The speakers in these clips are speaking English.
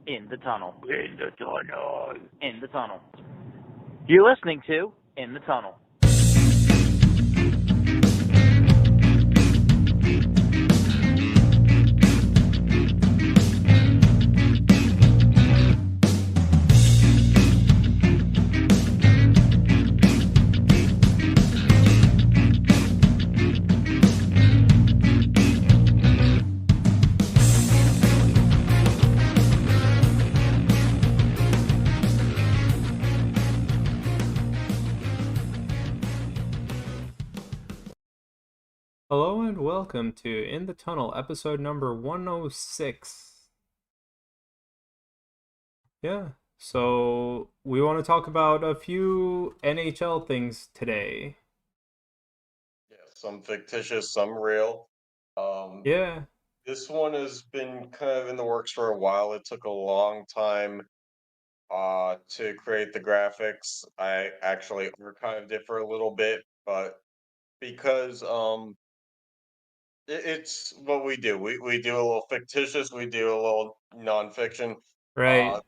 In the tunnel. In the tunnel. In the tunnel. You're listening to In the Tunnel. Hello and welcome to In the Tunnel, episode number 106. Yeah, so we want to talk about a few NHL things today. Yeah, some fictitious, some real. Um, Yeah, this one has been kind of in the works for a while. It took a long time to create the graphics. I actually archived it for a little bit, but because it's what we do. We do a little fictitious, we do a little nonfiction. right.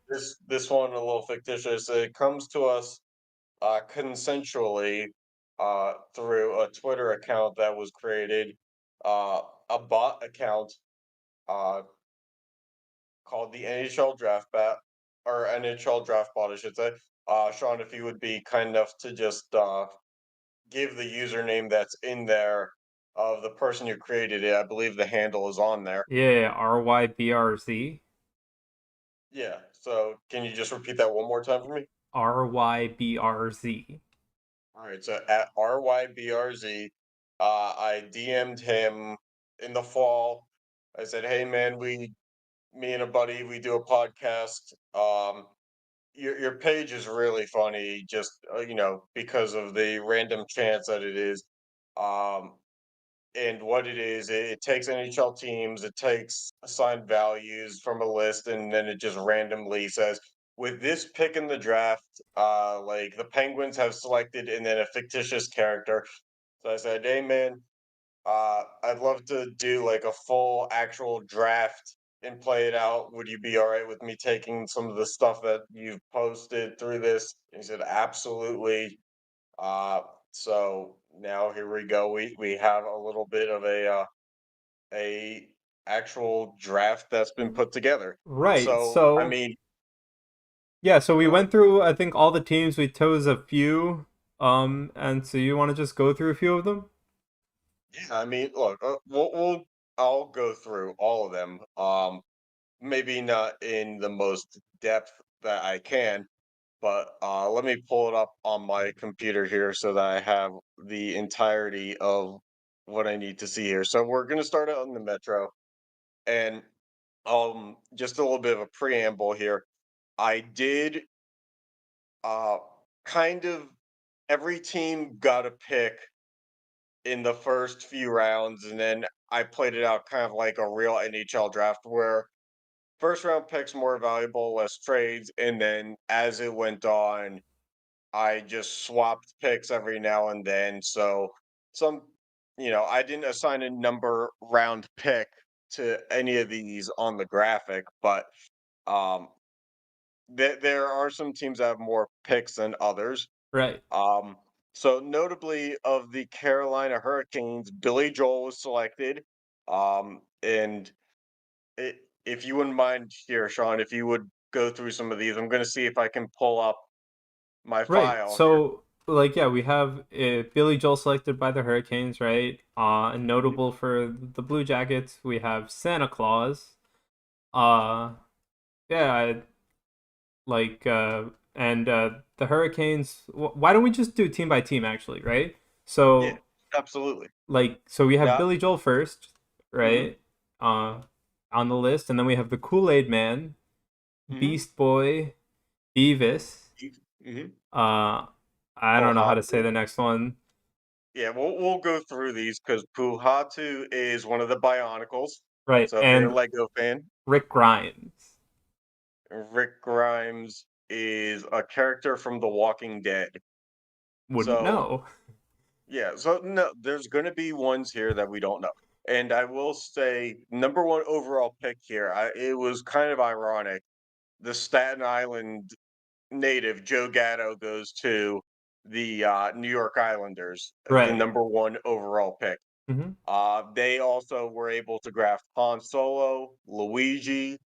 This one a little fictitious. It comes to us consensually through a Twitter account that was created, uh, a bot account uh, called the NHL Draft Bot, or NHL Draft Bot, I should say. Sean, if you would be kind enough to just give the username that's in there of the person who created it, I believe the handle is on there. Yeah, RYBRZ. Yeah, so can you just repeat that one more time for me? RYBRZ. All right, so at RYBRZ, I DM'd him in the fall. I said, "Hey man, me and a buddy, we do a podcast. Your page is really funny, just because of the random chance that it is. Um, and what it is, it takes NHL teams, it takes assigned values from a list, and then it just randomly says, with this pick in the draft, like the Penguins have selected, and then a fictitious character. So I said, hey man, I'd love to do like a full actual draft and play it out. Would you be all right with me taking some of the stuff that you've posted through this? And he said, absolutely. Uh, so now here we go. We have a little bit of a actual draft that's been put together. Right, So I so, mean, yeah, so we go ahead. went through, I think, all the teams. We chose a few, and so you want to just go through a few of them? Yeah, I mean, look, I'll go through all of them. Maybe not in the most depth that I can, but let me pull it up on my computer here so that I have the entirety of what I need to see here. So we're gonna start out in the Metro, and just a little bit of a preamble here. I did uh kind of every team got a pick in the first few rounds, and then I played it out kind of like a real NHL draft where first round picks more valuable, less trades, and then as it went on, I just swapped picks every now and then. So some, I didn't assign a number round pick to any of these on the graphic, but um, there are some teams that have more picks than others. Right. Um, so notably of the Carolina Hurricanes, Billy Joel was selected. And if you wouldn't mind here, Sean, if you would go through some of these, I'm going to see if I can pull up my Right. file here. So, like, yeah, we have Billy Joel selected by the Hurricanes, right? And Mhm. notable for the Blue Jackets, we have Santa Claus. Uh, yeah, like, and the Hurricanes. Why don't we just do team by team, actually, right? Yeah, So, absolutely. like, so we have Now, Billy Joel first, hmm right? On the list, and then we have the Kool Aid Man, hmm Beast Boy, Beavis. hmm Uh, I don't know how to say Pohatu. the next one. Yeah, we'll go through these because Puhatu is one of the Bionicles. Right, So if you're a and Lego fan, Rick Grimes. Rick Grimes is a character from The Walking Dead. Wouldn't So know. yeah, so no, there's gonna be ones here that we don't know. And I will say, number one overall pick here, it was kind of ironic. the Staten Island native Joe Gatto goes to the New York Islanders, the Right. #1 overall pick. Hmm. They also were able to draft Han Solo, Luigi,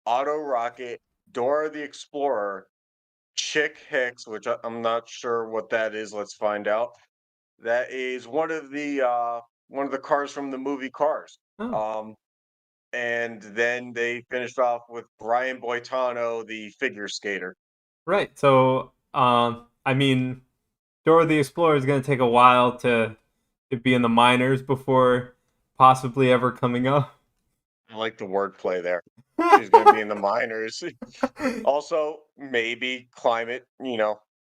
Otto Rocket, Dora the Explorer, Chick Hicks, which I'm not sure what that is. Let's find out. That is one of the cars from the movie Cars. Oh, Um, and then they finished off with Brian Boitano, the figure skater. right. So, I mean, Dora the Explorer is going to take a while to be in the minors before possibly ever coming up. I like the wordplay there. She's going to be in the minors. Also, maybe climate,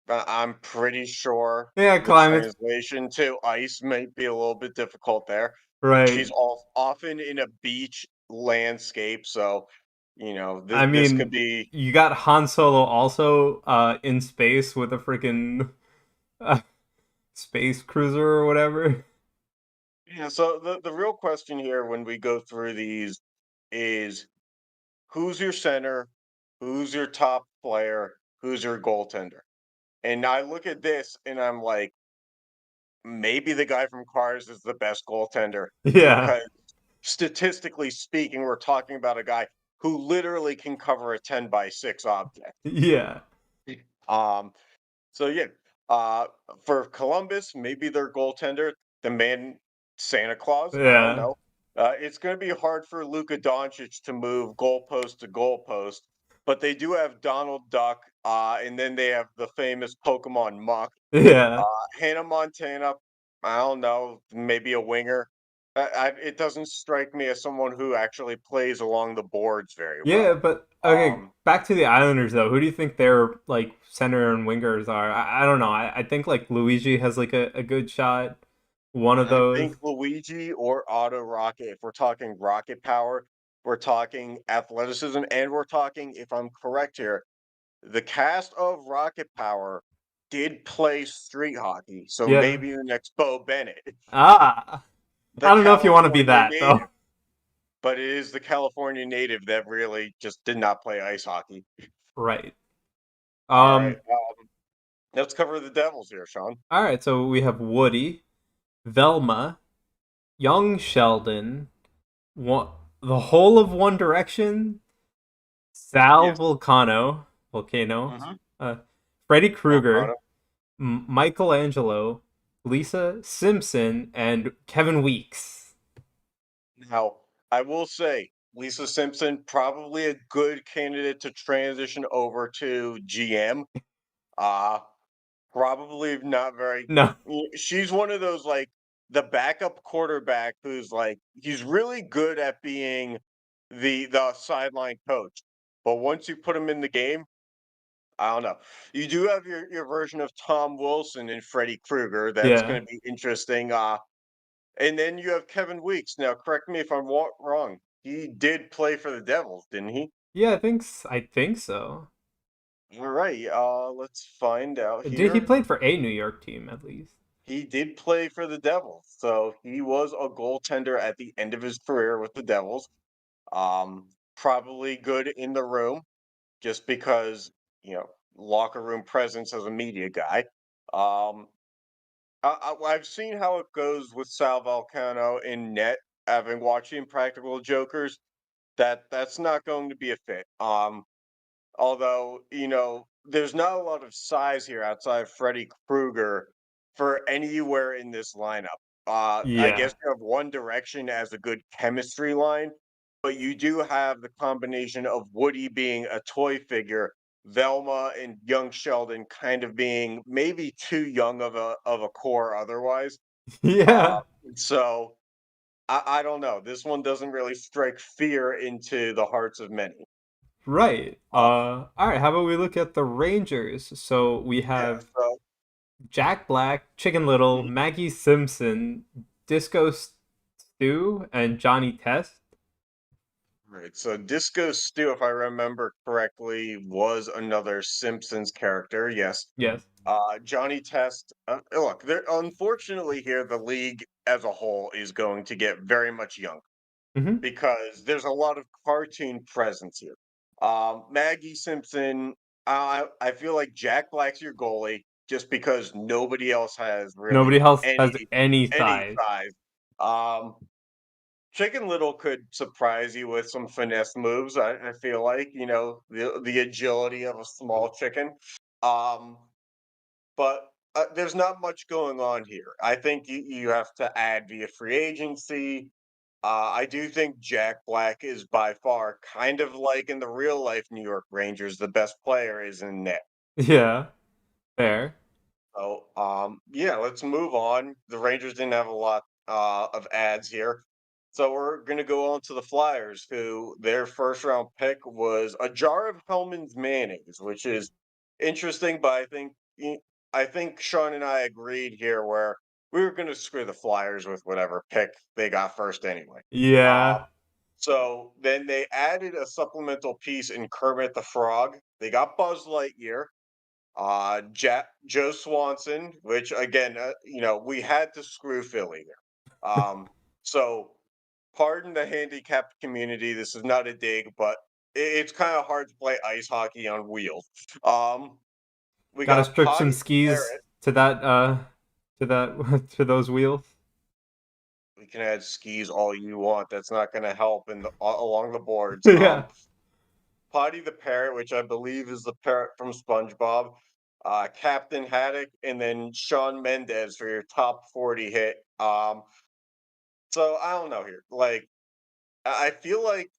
I'm pretty sure Yeah, the climate. translation to ice might be a little bit difficult there. She's Right. often in a beach landscape, so I this could mean, be. you got Han Solo also in space with a freaking uh, space cruiser or whatever. Yeah. So the real question here when we go through these is who's your center, who's your top player, who's your goaltender, and I look at this and I'm like, maybe the guy from Cars is the best goaltender Yeah. because statistically speaking, we're talking about a guy who literally can cover a 10 by 6 object. Yeah. Um, so yeah, uh, for Columbus, maybe their goaltender, the man Santa Claus. I don't Yeah. know. It's going to be hard for Luka Doncic to move goalpost to goalpost, but they do have Donald Duck, and then they have the famous Pokemon Muck. Yeah. Hannah Montana, I don't know, maybe a winger. It doesn't strike me as someone who actually plays along the boards very Yeah, well. but okay, Um, back to the Islanders though. Who do you think their like center and wingers are? I don't know. I think like Luigi has like a good shot. One of I those. think Luigi or Auto Rocket, if we're talking rocket power, we're talking athleticism, and we're talking, if I'm correct here, the cast of Rocket Power did play street hockey. So Yeah. maybe the next Bo Bennett, Ah. the I don't know if you want to be California that though. native. But it is the California native that really just did not play ice hockey. Right. All right, Um let's cover the Devils here, Sean. all right, so we have Woody, Velma, Young Sheldon, one, the whole of One Direction, Sal Yes. Volcano, Mm-hmm. uh, Freddy Volcano. Krueger, Michelangelo, Lisa Simpson, and Kevin Weeks. Now, I will say, Lisa Simpson probably a good candidate to transition over to GM. Uh Probably not very. No. She's one of those like the backup quarterback who's like he's really good at being the sideline coach, but once you put him in the game, I don't know. You do have your version of Tom Wilson and Freddy Krueger. That's Yeah. going to be interesting. And then you have Kevin Weeks. Now, correct me if I'm wrong. He did play for the Devils, didn't he? Yeah, I think so. All right. Let's find out Did he here. played for a New York team at least? He did play for the Devils, so he was a goaltender at the end of his career with the Devils. Probably good in the room, just because locker room presence as a media guy. Um, I've seen how it goes with Sal Volcano in net. Having watching Practical Jokers, that's not going to be a fit. Although, there's not a lot of size here outside of Freddy Krueger for anywhere in this lineup. I Yeah. guess you have One Direction as a good chemistry line, but you do have the combination of Woody being a toy figure, Velma and young Sheldon kind of being maybe too young of a core otherwise. Uh, Yeah. so I don't know. This one doesn't really strike fear into the hearts of many. Right. Uh, All right, how about we look at the Rangers? So we yeah. have So. Jack Black, Chicken Little, Maggie Simpson, Disco Stew, and Johnny Test. Right. So Disco Stew, if I remember correctly, was another Simpsons character. Yes. Yes. Johnny Test. Look, there. Unfortunately, here the league as a whole is going to get very much younger Hmm. because there's a lot of cartoon presence here. Maggie Simpson, I feel like Jack Black's your goalie just because nobody else has Nobody really else has any any any size. size. Um, Chicken Little could surprise you with some finesse moves. I feel like the agility of a small chicken. Um, but there's not much going on here. I think you have to add via free agency. I do think Jack Black is by far kind of like in the real life New York Rangers, the best player is in net. Yeah, fair. So, yeah, let's move on. The Rangers didn't have a lot of ads here. So we're going to go on to the Flyers, who their first round pick was a jar of Hellman's mayonnaise, which is interesting, but I think Sean and I agreed here where we were going to screw the Flyers with whatever pick they got first anyway. Uh, Yeah. so then they added a supplemental piece in Kermit the Frog. They got Buzz Lightyear, Joe Swanson, which again, we had to screw Philly there. So pardon the handicapped community. This is not a dig, but it's kind of hard to play ice hockey on wheels. Um, we Gotta got strip some Potty the skis Parrot. to that to those wheels. We can add skis all you want. That's not going to help along the boards. Yeah. Potty the Parrot, which I believe is the parrot from SpongeBob, Captain Haddock, and then Sean Mendez for your top 40 hit. So I don't know here. Like, I feel like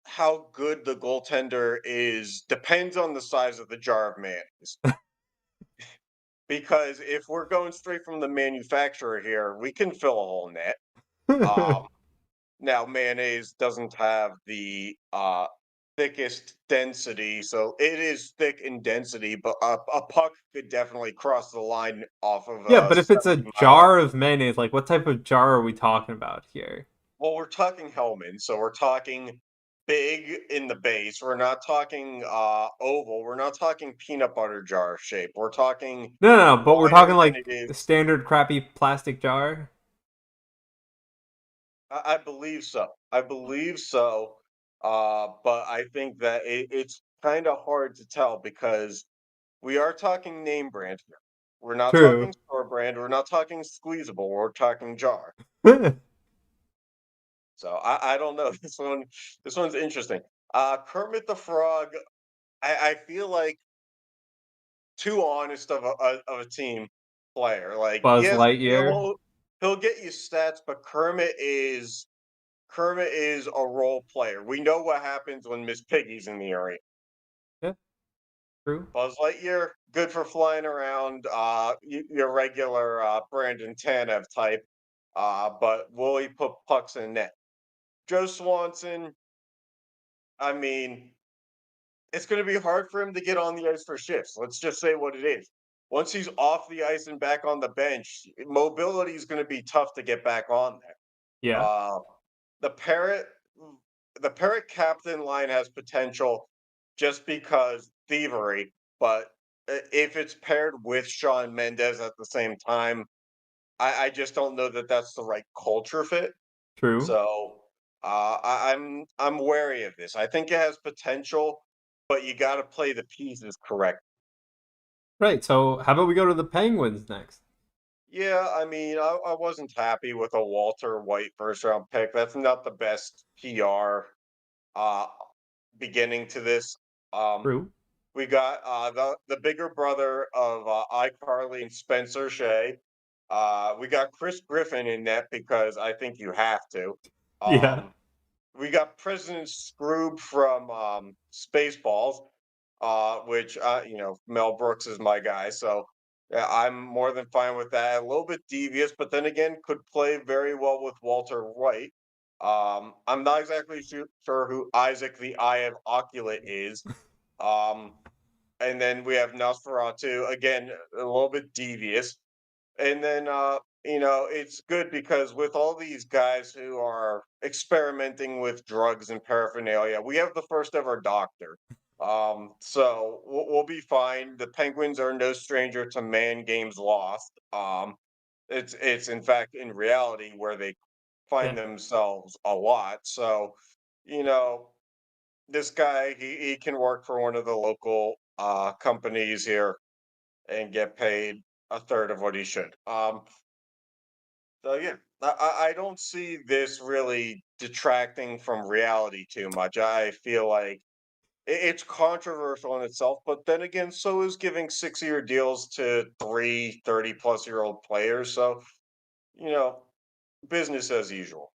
how good the goaltender is depends on the size of the jar of mayonnaise. Because if we're going straight from the manufacturer here, we can fill a whole net. Um, Now, mayonnaise doesn't have the thickest density, so it is thick in density, but a puck could definitely cross the line off of Yeah, a but if it's a 70-mile. jar of mayonnaise, like what type of jar are we talking about here? Well, we're talking Hellman, so we're talking big in the base. We're not talking oval. We're not talking peanut butter jar shape. We're talking No, no, no, but we're talking wider than like it the is. standard crappy plastic jar. I believe so. I believe so. But I think that it's kind of hard to tell because we are talking name brand here. We're not talking True. store brand. We're not talking squeezable. We're talking jar. So I don't know. This one's interesting. Kermit the Frog. I feel like too honest of a team player. Like Buzz yes, Lightyear. he'll get you stats, but Kermit is a role player. We know what happens when Miss Piggy's in the arena. Yeah, true. Buzz Lightyear, good for flying around, your regular Brandon Tanev type, but will he put pucks in net? Joe Swanson, I mean, it's going to be hard for him to get on the ice for shifts. Let's just say what it is. Once he's off the ice and back on the bench, mobility is going to be tough to get back on there. Yeah, The parrot, the parrot captain line has potential just because thievery, but if it's paired with Sean Mendez at the same time, I just don't know that that's the right culture fit. true. So I'm wary of this. I think it has potential, but you got to play the pieces correct. Right, so how about we go to the Penguins next? Yeah, I mean, I wasn't happy with a Walter White first round pick. That's not the best PR uh beginning to this. Um, True. we got the bigger brother of iCarly and Spencer Shea. We got Chris Griffin in net because I think you have to. Yeah. Um, we got President Scroob from Spaceballs, which Mel Brooks is my guy, so yeah, I'm more than fine with that. A little bit devious, but then again, could play very well with Walter White. I'm not exactly sure who Isaac the Eye of Oculate is. Um, and then we have Nosferatu again, a little bit devious. And then it's good because with all these guys who are experimenting with drugs and paraphernalia, we have the first ever doctor. So we'll be fine. The Penguins are no stranger to man games lost. It's in fact in reality where they Yeah. find themselves a lot. So, you know, this guy, he can work for one of the local companies here and get paid a third of what he should. So yeah, I don't see this really detracting from reality too much. I feel like it's controversial in itself, but then again, so is giving 6-year deals to 30-plus-year-old players. So, you know, business as usual.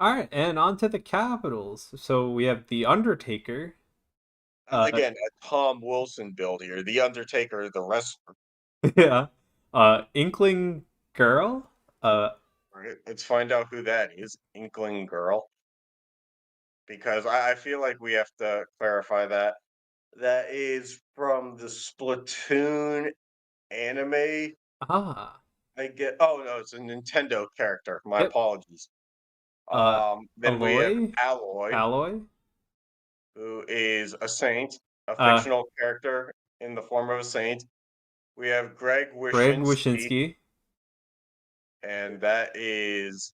All right, and on to the Capitals. So we have the Undertaker. Uh, Again, a Tom Wilson build here. The Undertaker, the wrestler. yeah. Inkling Girl. Uh, Right? Let's find out who that is. Inkling Girl. Because I feel like we have to clarify that. That is from the Splatoon anime. ah. I get. Oh no, it's a Nintendo character. My Yep. apologies. Uh, Then we have Alloy. Alloy, Alloy. who is a saint, a Uh, fictional character in the form of a saint. We have Greg Greg Wyshynski, Wyshynski. and that is,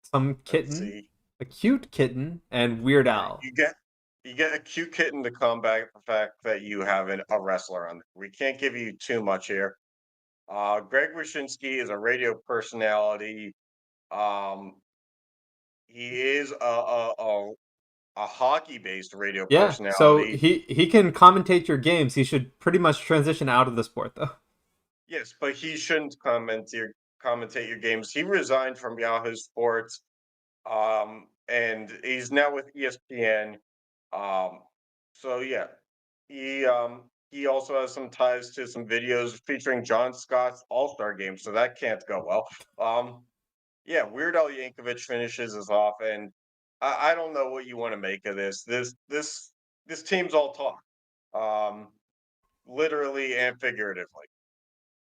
Some let's kitten. see, A cute kitten. And Weird Al. you get a cute kitten to combat the fact that you have a wrestler on. We can't give you too much here. Greg Wyshynski is a radio personality. Um, he is a hockey-based radio Yeah, so personality. he can commentate your games. He should pretty much transition out of the sport though. Yes, but he shouldn't commentate your games. He resigned from Yahoo Sports, and he's now with ESPN. Um, so yeah, he also has some ties to some videos featuring John Scott's All-Star game, so that can't go well. Yeah, Weird Al Yankovic finishes us off, and I don't know what you want to make of this. This team's all talk, um, literally and figuratively.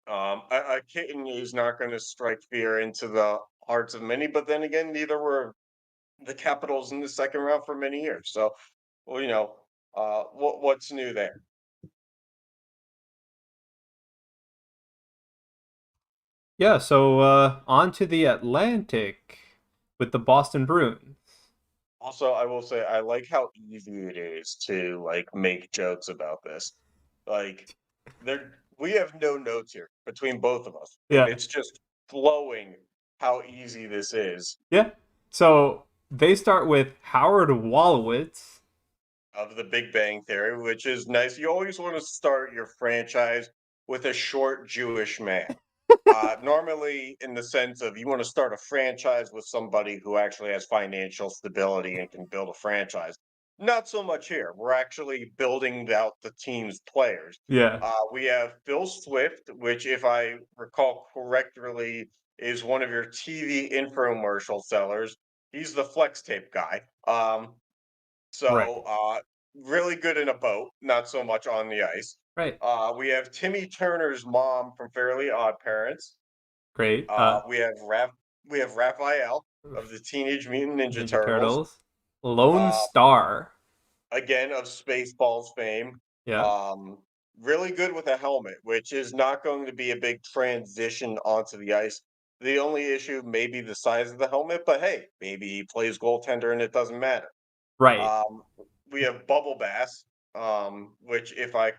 A kitten is not going to strike fear into the hearts of many, but then again, neither were the Capitals in the second round for many years. So, well, what's new there? Yeah, so on to the Atlantic with the Boston Bruins. Also, I will say I like how easy it is to like make jokes about this. Like, we have no notes here between both of us, and Yeah. it's just flowing how easy this is. Yeah. So they start with Howard Wolowitz. Of the Big Bang Theory, which is nice. You always want to start your franchise with a short Jewish man. Normally, in the sense of you want to start a franchise with somebody who actually has financial stability and can build a franchise. Not so much here. We're actually building out the team's players. Yeah. We have Phil Swift, which, if I recall correctly, is one of your TV infomercial sellers. He's the flex tape guy. Right. Really good in a boat, not so much on the ice. Right. We have Timmy Turner's mom from Fairly Odd Parents. Great. We have Raphael of the Teenage Mutant Ninja Ninja Turtles. Turtles. Lone Uh, Star. again of Spaceballs fame. Yeah. Um, really good with a helmet, which is not going to be a big transition onto the ice. The only issue may be the size of the helmet, but hey, maybe he plays goaltender and it doesn't matter. Right. Um, we have Bubble Bass, which if I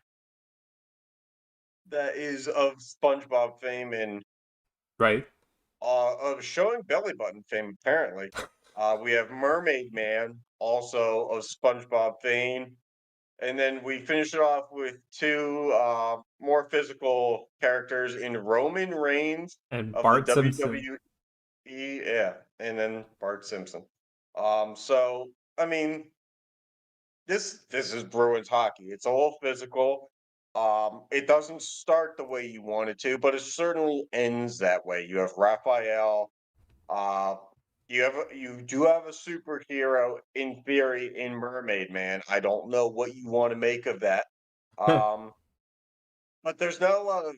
that is of SpongeBob fame and Right. of showing belly button fame apparently. We have Mermaid Man, also of SpongeBob fame, and then we finish it off with two more physical characters in Roman Reigns And of the Bart Simpson. WWE, yeah, and then Bart Simpson. So I mean, this is Bruins hockey. It's all physical. It doesn't start the way you want it to, but it certainly ends that way. You have Raphael. Uh, you do have a superhero in theory in Mermaid Man. I don't know what you want to make of that. Um, but there's not a lot of.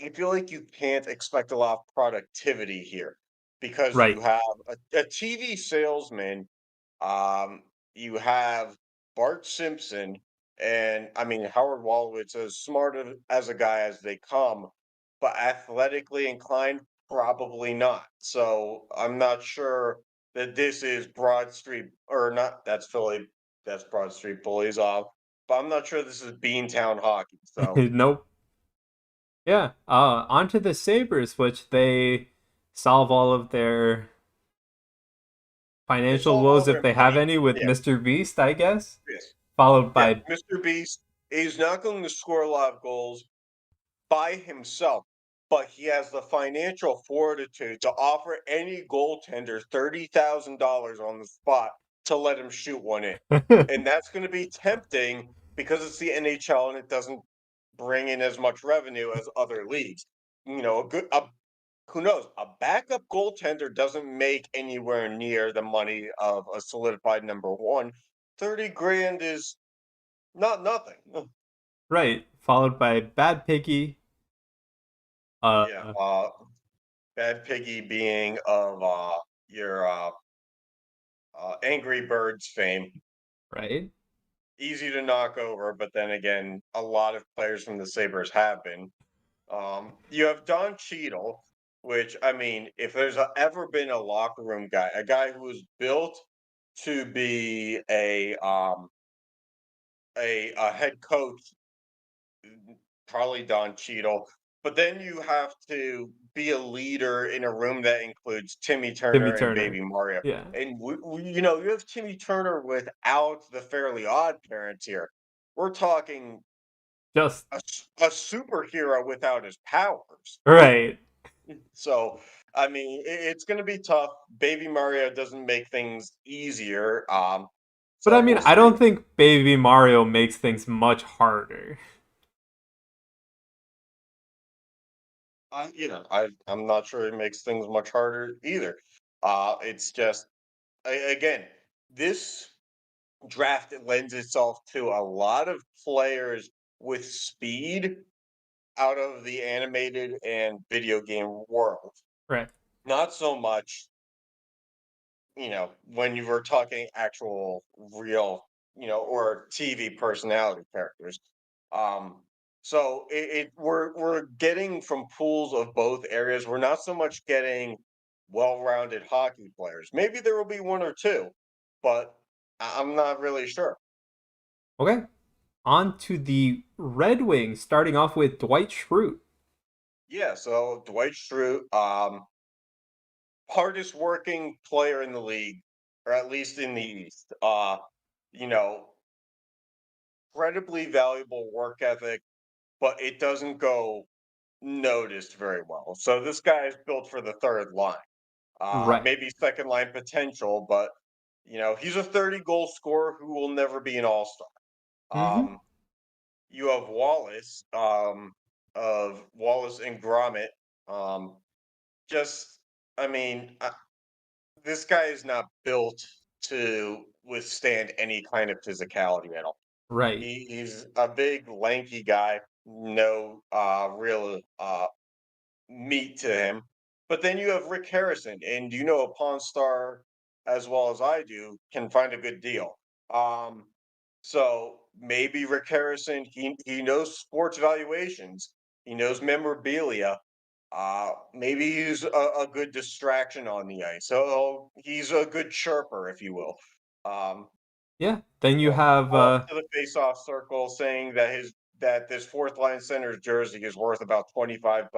I feel like you can't expect a lot of productivity here because Right. you have a TV salesman. um, you have Bart Simpson, and I mean Howard Wolowitz, as smart as a guy as they come, but athletically inclined, probably not. So I'm not sure that this is Broad Street or not. That's That's Broad Street Bullies. But I'm not sure this is Beantown hockey. So Nope. Yeah. Onto the Sabres, which they solve all of their it's financial all woes if over they have money. any with Yeah, Mr. Beast, I guess. yes, Followed yeah. by Mr. Beast is not going to score a lot of goals by himself, but he has the financial fortitude to offer any goaltender $30,000 on the spot to let him shoot one in. And that's going to be tempting because it's the NHL and it doesn't bring in as much revenue as other leagues. Who knows? A backup goaltender doesn't make anywhere near the money of a solidified number one. 30 grand is not nothing. right, followed by Bad Piggy. Yeah. Bad Piggy being of your Angry Birds fame. Right. Easy to knock over, but then again, a lot of players from the Sabres have been. You have Don Cheadle, which I mean, if there's ever been a locker room guy, a guy who was built to be a head coach, probably Don Cheadle. But then you have to be a leader in a room that includes Timmy Timmy Turner and Turner. Baby Mario. Yeah. And you have Timmy Turner without the Fairly Odd Parents here. We're talking Just a superhero without his powers. right. So, I mean, it's going to be tough. Baby Mario doesn't make things easier. But I So mean, we'll I see. don't think Baby Mario makes things much harder. I'm not sure it makes things much harder either. It's just again, this draft lends itself to a lot of players with speed out of the animated and video game world. Right. Not so much, when you were talking actual real, or TV personality characters. Um, so we're getting from pools of both areas. We're not so much getting well-rounded hockey players. Maybe there will be one or two, but I'm not really sure. Okay. On to the Red Wings, starting off with Dwight Schrute. Yeah, so Dwight Schrute, hardest working player in the league, or at least in the East. You know, incredibly valuable work ethic, but it doesn't go noticed very well. So this guy is built for the third line. Right. Maybe second line potential, but he's a 30 goal scorer who will never be an all-star. Mm-hmm. Um, you have Wallace, of Wallace and Gromit. Um, just, I mean, this guy is not built to withstand any kind of physicality at all. Right. He's a big, lanky guy, no real meat to him. But then you have Rick Harrison, and a Pawn Star as well as I do can find a good deal. Um, so maybe Rick Harrison, he knows sports valuations, he knows memorabilia. Maybe he's a good distraction on the ice. So he's a good chirper, if you will. Um, Yeah. Then you Go have up to the face-off circle saying that this fourth line center's jersey is worth about $25.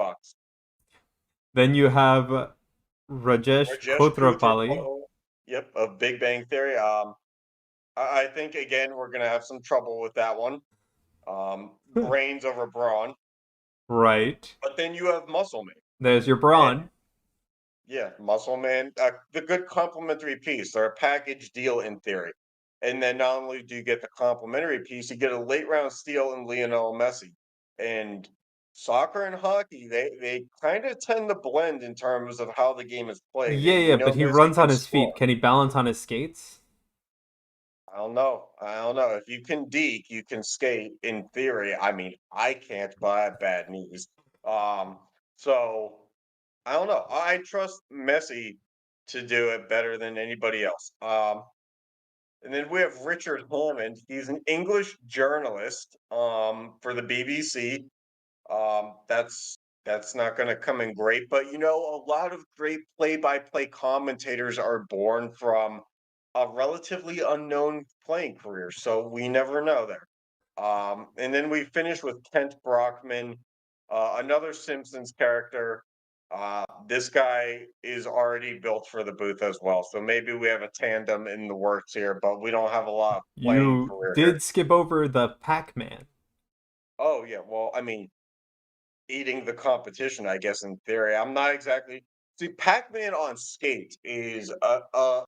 Rajesh Rajesh Kotravali. Kutrapali, yep, of Big Bang Theory. I think again we're gonna have some trouble with that one. Brains over brawn, Right. but then you have Muscle Man, There's your and Braun. yeah, Muscle Man, the good complimentary piece. They're a package deal in theory, and then not only do you get the complimentary piece, you get a late round steal in Lionel Messi. And soccer and hockey, they kind of tend to blend in terms of how the game is played, Yeah, and yeah, but he Messi runs on can his feet. score. Can he balance on his skates? I don't know. I don't know. If you can deke, you can skate in theory. I mean, I can't, but I have bad knees. Um, so I don't know. I trust Messi to do it better than anybody else. And then we have Richard Hammond. He's an English journalist for the BBC. That's not going to come in great, but a lot of great play-by-play commentators are born from a relatively unknown playing career, so we never know there. And then we finish with Kent Brockman, another Simpsons character. This guy is already built for the booth as well, so maybe we have a tandem in the works here, but we don't have a lot of playing You career here. did skip over the Pac-Man. Oh yeah, well, I mean, eating the competition, I guess in theory. I'm not exactly see Pac-Man on skate is a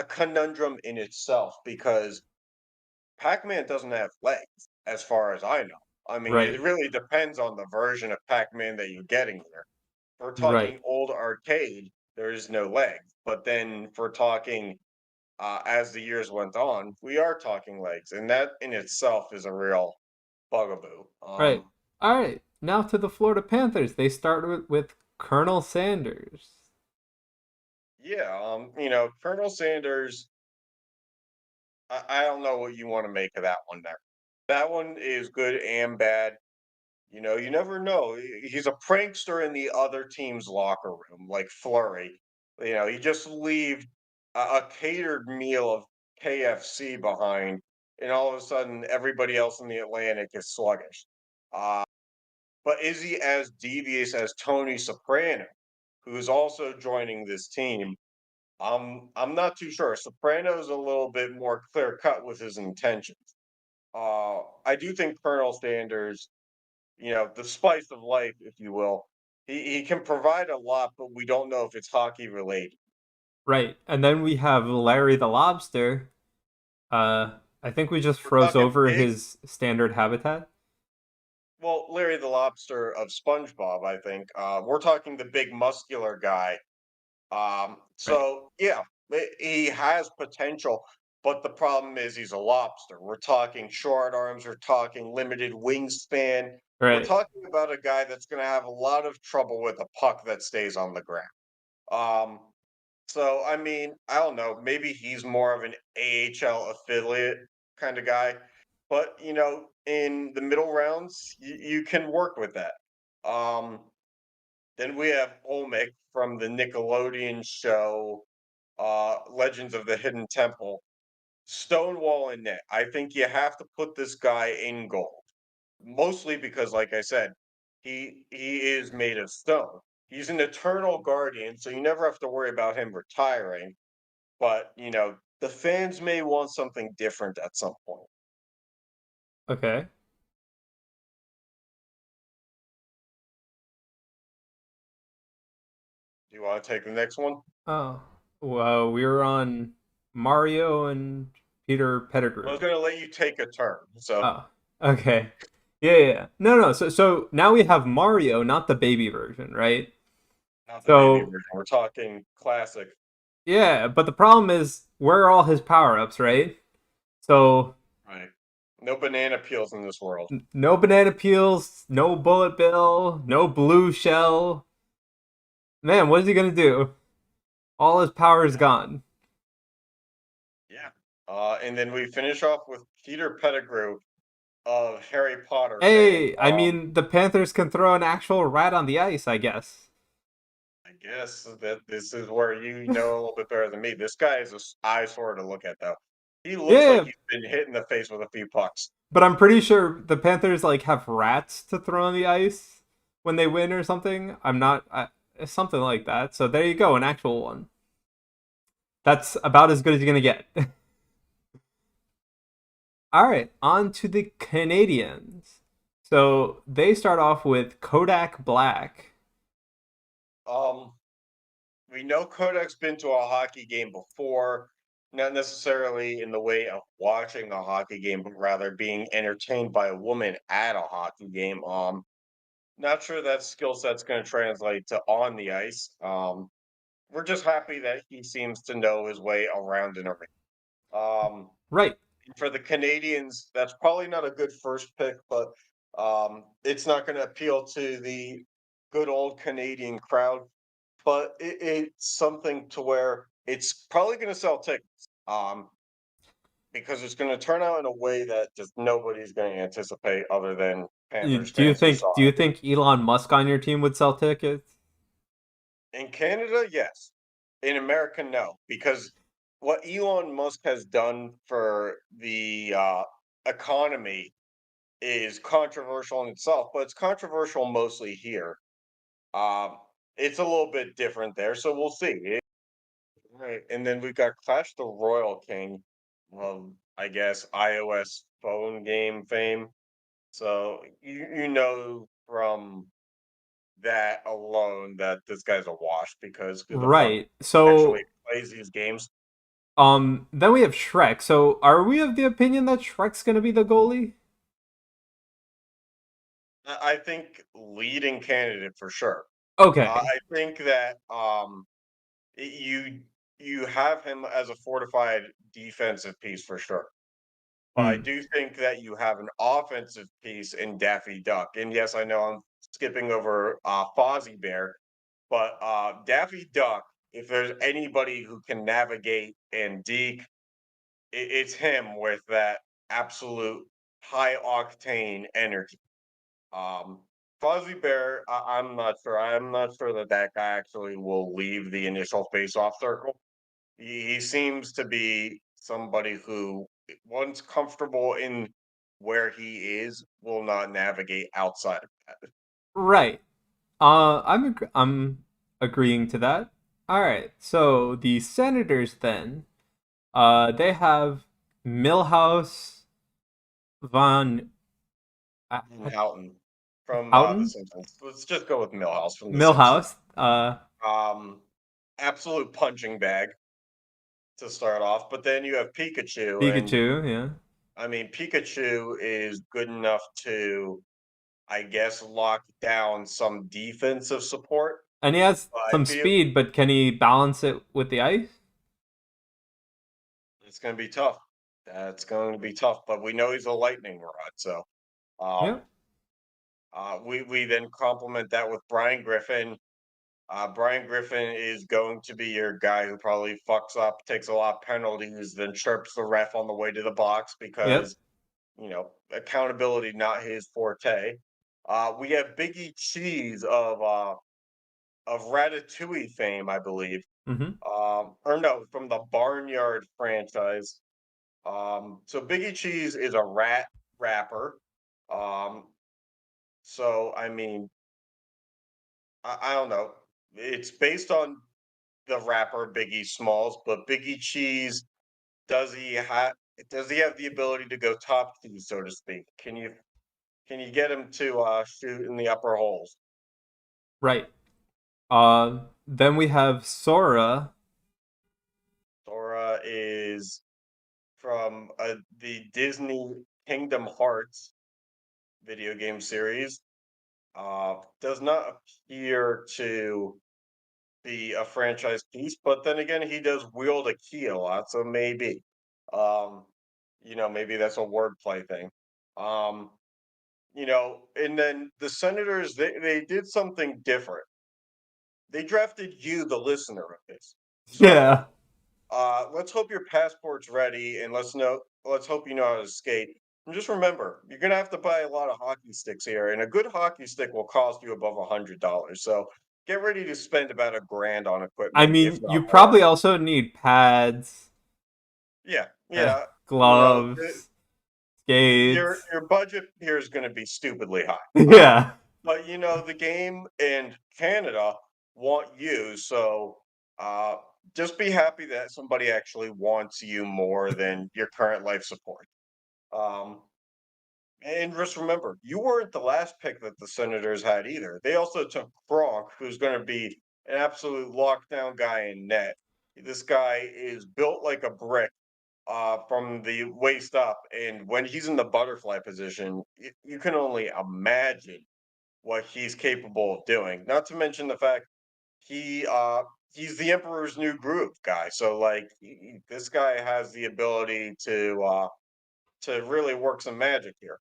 conundrum in itself because Pac-Man doesn't have legs, as far as I know. I mean, it Right. really depends on the version of Pac-Man that you're getting here. If we're Right. talking old arcade, there is no legs. But then if we're talking as the years went on, we are talking legs, and that in itself is a real bugaboo. Right. All right. Now to the Florida Panthers. They start with Colonel Sanders. Yeah, Colonel Sanders, I don't know what you want to make of that one there. That one is good and bad. You never know. He's a prankster in the other team's locker room, like Flurry. He just leave a catered meal of KFC behind, and all of a sudden, everybody else in the Atlantic is sluggish. Uh, but is he as devious as Tony Soprano, who is also joining this team? I'm not too sure. Soprano's a little bit more clear cut with his intentions. I do think Colonel Sanders, the spice of life, if you will. He can provide a lot, but we don't know if it's hockey related. Right. And then we have Larry the Lobster. I think we just We're froze talking over big. his standard habitat. Well, Larry the Lobster of SpongeBob, I think. We're talking the big muscular guy. Right. So yeah, he has potential, but the problem is he's a lobster. We're talking short arms. We're talking limited wingspan. We're Right. talking about a guy that's going to have a lot of trouble with a puck that stays on the ground. Um, So, I mean, I don't know, maybe he's more of an AHL affiliate kind of guy, but in the middle rounds, you can work with that. Um, then we have Olmec from the Nickelodeon show, Legends of the Hidden Temple. Stonewall and net. I think you have to put this guy in goal. Mostly because, like I said, he is made of stone. He's an eternal guardian, so you never have to worry about him retiring. But, the fans may want something different at some point. Okay. Do you want to take the next one? Oh. Well, we were on Mario and Peter I was Pettigrew. going to let you take a turn. So, Oh. Okay. Yeah, yeah, yeah. No, no. So now we have Mario, not the baby version, right? not the baby So version. We're talking classic. yeah, but the problem is where are all his power-ups, right? So Right. No banana peels in this world. no banana peels, no bullet bill, no blue shell. Man, what is he gonna do? All his power is Yeah. gone. Yeah. And then we finish off with Peter Pettigrew of Harry Potter fame. Hey, I mean the Panthers can throw an actual rat on the ice, I guess. I guess that this is where you know a little bit better than me. This guy is an eyesore to look at, though. He looks like Yeah, he's been hit in the face with a few pucks. but I'm pretty sure the Panthers like have rats to throw on the ice when they win or something. I'm not something like that. So there you go, an actual one. That's about as good as you're gonna get. All right, on to the Canadians. So they start off with Kodak Black. Um, we know Kodak's been to a hockey game before, not necessarily in the way of watching a hockey game, but rather being entertained by a woman at a hockey game. Not sure that skill set's going to translate to on the ice. We're just happy that he seems to know his way around an arena. Um, Right. for the Canadians, that's probably not a good first pick, but it's not going to appeal to the good old Canadian crowd. But it's something to where it's probably going to sell tickets, because it's going to turn out in a way that just nobody's going to anticipate other than Panthers Do you fans who think saw do you think Elon Musk on your team would sell tickets? it. In Canada, yes. In America, no, because what Elon Musk has done for the economy is controversial in itself, but it's controversial mostly here. Um, it's a little bit different there, so we'll see. Right, and then we've got Clash the Royal King, I guess iOS phone game fame. So you know from that alone that this guy's a wash because who the fuck Right. So actually plays these games? then we have Shrek. So are we of the opinion that Shrek's gonna be the goalie? I think leading candidate for sure. Okay. I think that you you have him as a fortified defensive piece for sure. But I Hmm. do think that you have an offensive piece in Daffy Duck. And yes, I know I'm skipping over Fozzie Bear, but Daffy Duck, if there's anybody who can navigate and deke, it's him with that absolute high octane energy. Um, Fozzie Bear, I'm not sure. I'm not sure that that guy actually will leave the initial face-off circle. He seems to be somebody who, once comfortable in where he is, will not navigate outside of that. Right. I'm agreeing to that. All right. So the Senators then, they have Milhouse, Von And Houghton from The Houghton, Simpsons. Let's just go with Millhouse from The Simpsons. Milhouse, Um, absolute punching bag to start off, but then you have Pikachu, and Pikachu, yeah, I mean Pikachu is good enough to, I guess, lock down some defensive support. and he has But I some feel speed, but can he balance it with the ice? it's going to be tough. That's going to be tough, but we know he's a lightning rod, so Yeah, um, we then complement that with Brian Griffin. Brian Griffin is going to be your guy who probably fucks up, takes a lot of penalties, then chirps the ref on the way to the box yep. because accountability not his forte. We have Biggie Cheese of Ratatouille fame, I believe. Mm-hmm. Or no, from the Barnyard franchise. So Biggie Cheese is a rat rapper. Um, so I mean, I don't know. It's based on the rapper Biggie Smalls, but Biggie Cheese, does he have the ability to go top two, so to speak? Can you get him to shoot in the upper holes? Right. Then we have Sora. Sora is from the Disney Kingdom Hearts video game series. Does not appear to be a franchise piece, but then again, he does wield a key a lot, so maybe, um, maybe that's a wordplay thing. Um, and then the Senators, they did something different. They drafted you, the listener of this. Yeah. So let's hope your passport's ready, and let's hope you know how to skate. And just remember, you're gonna have to buy a lot of hockey sticks here, and a good hockey stick will cost you above $100. So get ready to spend about $1,000 on I equipment, if mean, not you more. probably also need pads, Yeah, yeah. gloves, Your skates. your budget here is going to be stupidly high. Yeah. But the game and Canada want you, so uh, just be happy that somebody actually wants you more than your current life support. Um, and just remember, you weren't the last pick that the Senators had either. They also took Gronk, who's going to be an absolute lockdown guy in net. This guy is built like a brick from the waist up, and when he's in the butterfly position, you can only imagine what he's capable of doing. Not to mention the fact he he's the Emperor's New Groove guy. So like this guy has the ability to really work some magic here.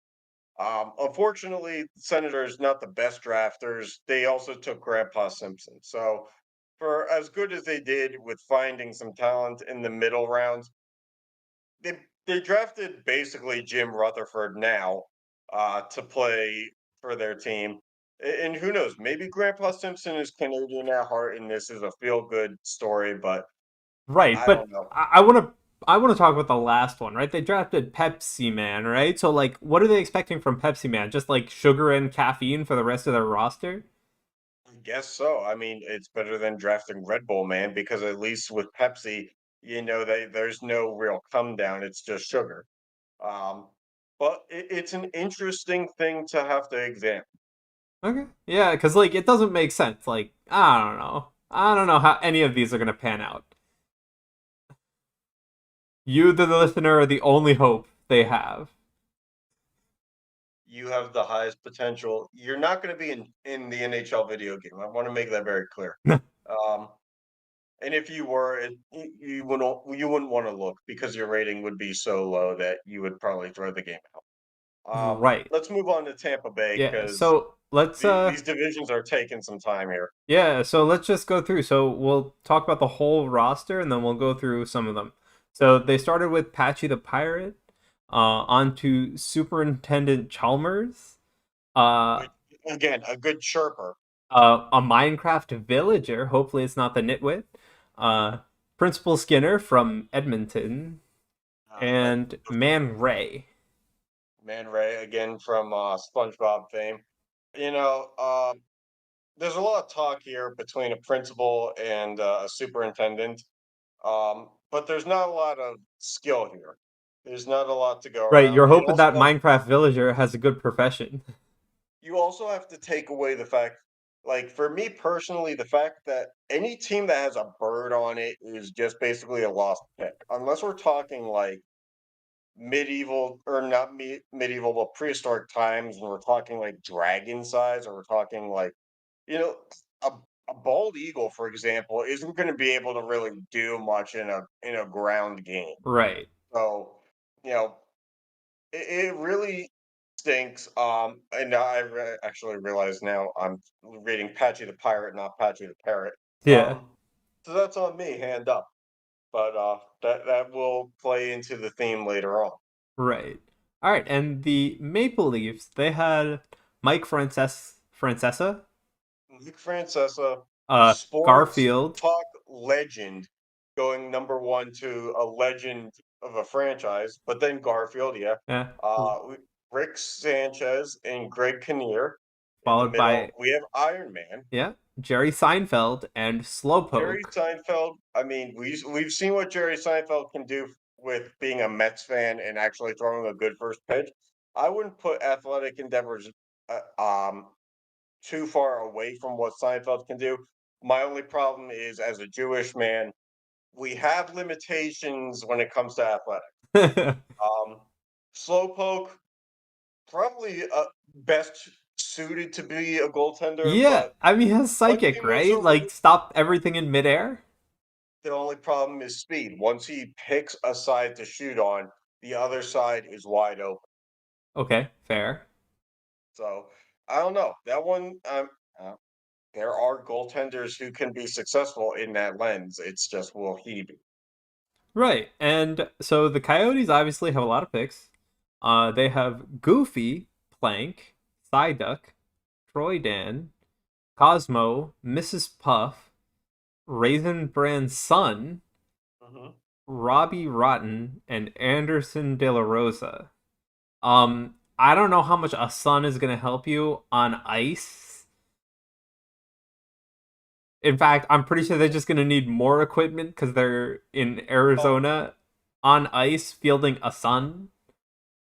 Unfortunately, the Senators not the best drafters. They also took Grandpa Simpson. So for as good as they did with finding some talent in the middle rounds, they drafted basically Jim Rutherford now to play for their team. And who knows, maybe Grandpa Simpson is Canadian at heart and this is a feel good story, but Right, I but don't know. I want to talk about the last one, right? They drafted Pepsi Man, right? So like, what are they expecting from Pepsi Man? Just like sugar and caffeine for the rest of their roster? I guess so. I mean, it's better than drafting Red Bull, man, because at least with Pepsi, there's no real come down. It's just sugar. Um, but it's an interesting thing to have to examine. Okay, yeah, because like it doesn't make sense. Like I don't know how any of these are gonna pan out. You, the listener, are the only hope they have. You have the highest potential. You're not going to be in the NHL video game. I want to make that very clear. Um, and if you were, you wouldn't want to look because your rating would be so low that you would probably throw the game out. Right. Let's move on to Tampa Bay Yeah. because So let's these divisions are taking some time here. yeah, so let's just go through. So we'll talk about the whole roster and then we'll go through some of them. So they started with Patchy the Pirate, on to Superintendent Chalmers, uh, Which, again, a good chirper. a Minecraft villager, hopefully it's not the nitwit, uh, Principal Skinner from Edmonton, Uh, and Man Ray. Man Ray again from SpongeBob fame. You know, there's a lot of talk here between a principal and a superintendent, but there's not a lot of skill here. There's not a lot to go Right, around. you're hoping that Minecraft villager has a good profession. You also have to take away the fact, like for me personally, the fact that any team that has a bird on it is just basically a lost pick, unless we're talking like medieval or not medieval, but prehistoric times, and we're talking like dragon size, or we're talking like you know, a a bald eagle, for example, isn't going to be able to really do much in a ground game. Right. So, you know, it really stinks. And actually realize now I'm reading Patchy the Pirate, not Patchy the Parrot. Yeah. So that's on me, hand up. But that will play into the theme later on. Right. All right, and the Maple Leafs, they had Francesa, Nick Francesa, sports Garfield, talk legend, going number one to a legend of a franchise, but then Garfield, yeah. yeah, Rick Sanchez and Greg Kinnear in the followed by middle. We have Iron Man, yeah, Jerry Seinfeld and Jerry Slowpoke. Seinfeld. I mean, we've seen what Jerry Seinfeld can do with being a Mets fan and actually throwing a good first pitch. I wouldn't put athletic endeavors too far away from what Seinfeld can do. My only problem is, as a Jewish man, we have limitations when it comes to athletics. Um, Slowpoke probably best suited to be a goaltender, Yeah, but I mean, he has once he psychic, moves right? over, Like stop everything in midair. the only problem is speed. Once he picks a side to shoot on, the other side is wide open. Okay, fair. So I don't know that one. Uh, there are goaltenders who can be successful in that lens. It's just will he be? Right, and so the Coyotes obviously have a lot of picks. They have Goofy, Plank, Psyduck, Troy Dan, Cosmo, Mrs. Puff, Raisin Brand's son, Mhm. Robbie Rotten, and Anderson De La Rosa. I don't know how much a sun is gonna help you on ice. In fact, I'm pretty sure they're just gonna need more equipment because they're in Oh, Arizona on ice fielding a sun.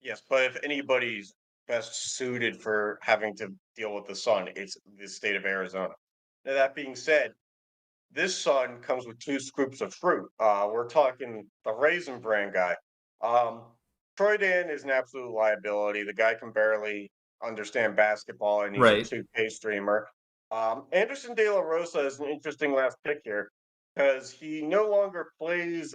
yes, but if anybody's best suited for having to deal with the sun, it's the state of Arizona. Now, that being said, this sun comes with two scoops of fruit. We're talking the Raisin Bran guy. Um, Troy Dan is an absolute liability. The guy can barely understand basketball, and he's a Right. 2K streamer. Anderson De La Rosa is an interesting last pick here because he no longer plays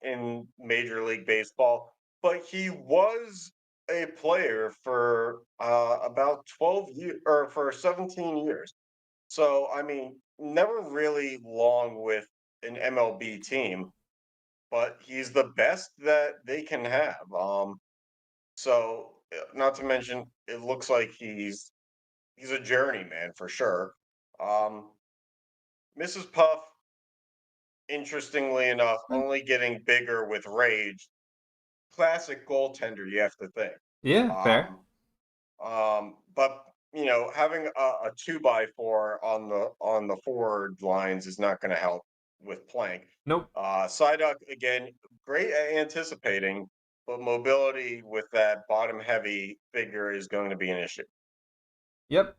in Major League Baseball, but he was a player for about 12 years or for 17 years. So, I mean, never really long with an MLB team, but he's the best that they can have. Not to mention, it looks like he's a journeyman for sure. Um, Mrs. Puff, interestingly enough, only getting bigger with rage. Classic goaltender, you have to think. Yeah, fair. Um, but having a 2x4 on the forward lines is not going to help with Plank. Nope. Psyduck again, great at anticipating, but mobility with that bottom heavy figure is going to be an issue. Yep.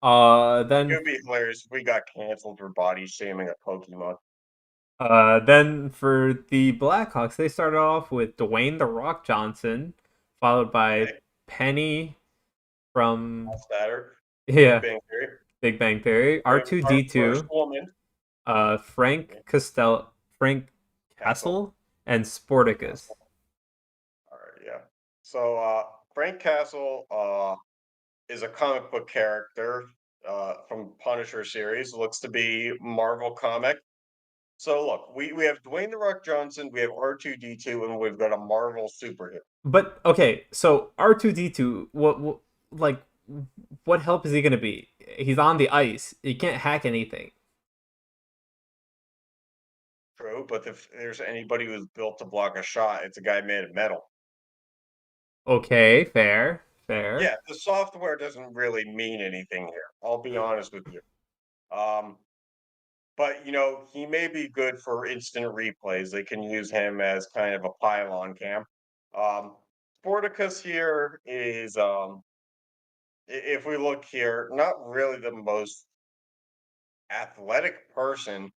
It Then would be hilarious if we got canceled for body shaming a Pokemon. Then for the Blackhawks, they started off with Dwayne the Rock Johnson, followed by Okay, Penny from Statter, Big yeah Bang Theory. Big Bang Theory, Our first R2D2, woman. Frank Castle. Castle, and Sporticus. Castle. All right, yeah. So Frank Castle is a comic book character from Punisher series. Looks to be Marvel comic. So look, we have Dwayne the Rock Johnson, we have R2D2, and we've got a Marvel superhero. But okay, so R2D2, like what help is he gonna be? He's on the ice. He can't hack anything. True, but if there's anybody who's built to block a shot, it's a guy made of metal. Okay, fair. Yeah, the software doesn't really mean anything here. I'll be honest with you. Um, but he may be good for instant replays. They can use him as kind of a pylon cam. Um, Sporticus here is, if we look here, not really the most athletic person.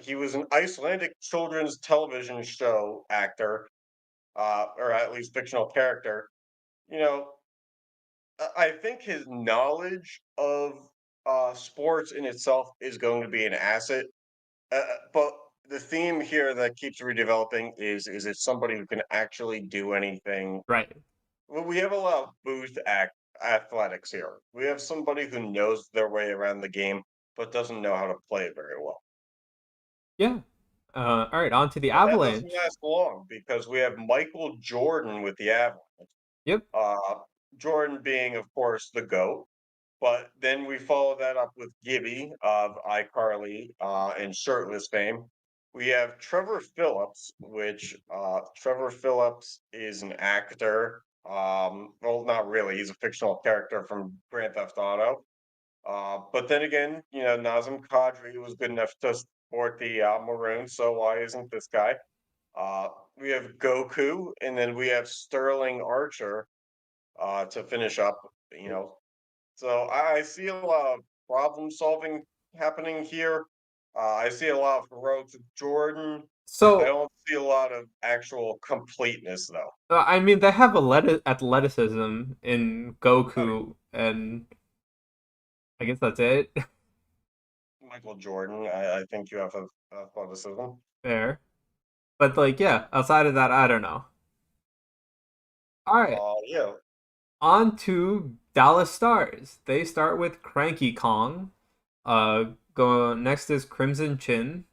He was an Icelandic children's television show actor, or at least fictional character. You know, I think his knowledge of sports in itself is going to be an asset. But the theme here that keeps redeveloping is it somebody who can actually do anything? Right. Well, we have a lot of booth athletics here. We have somebody who knows their way around the game, but doesn't know how to play it very well. Yeah. All right, on to the But that doesn't Avalanche. last long because we have Michael Jordan with the Avalanche. Yep. Jordan being, of course, the GOAT. But then we follow that up with Gibby of iCarly and Shirtless fame. We have Trevor Phillips, which Trevor Phillips is an actor. Well, not really. He's a fictional character from Grand Theft Auto. But then again, Nazem Kadri was good enough to support the Maroons, so why isn't this guy? We have Goku, and then we have Sterling Archer to finish up. You know, so I see a lot of problem solving happening here. I see a lot of heroics of Jordan. I So, don't see a lot of actual completeness though. I mean, they have athleticism in I mean, Goku, and I guess that's it. Michael Jordan, I think you have a athleticism. Fair. But, like, yeah, outside of that, I don't know. All right, Yeah, on to Dallas Stars. They start with Cranky Kong. Go next is Crimson Chin,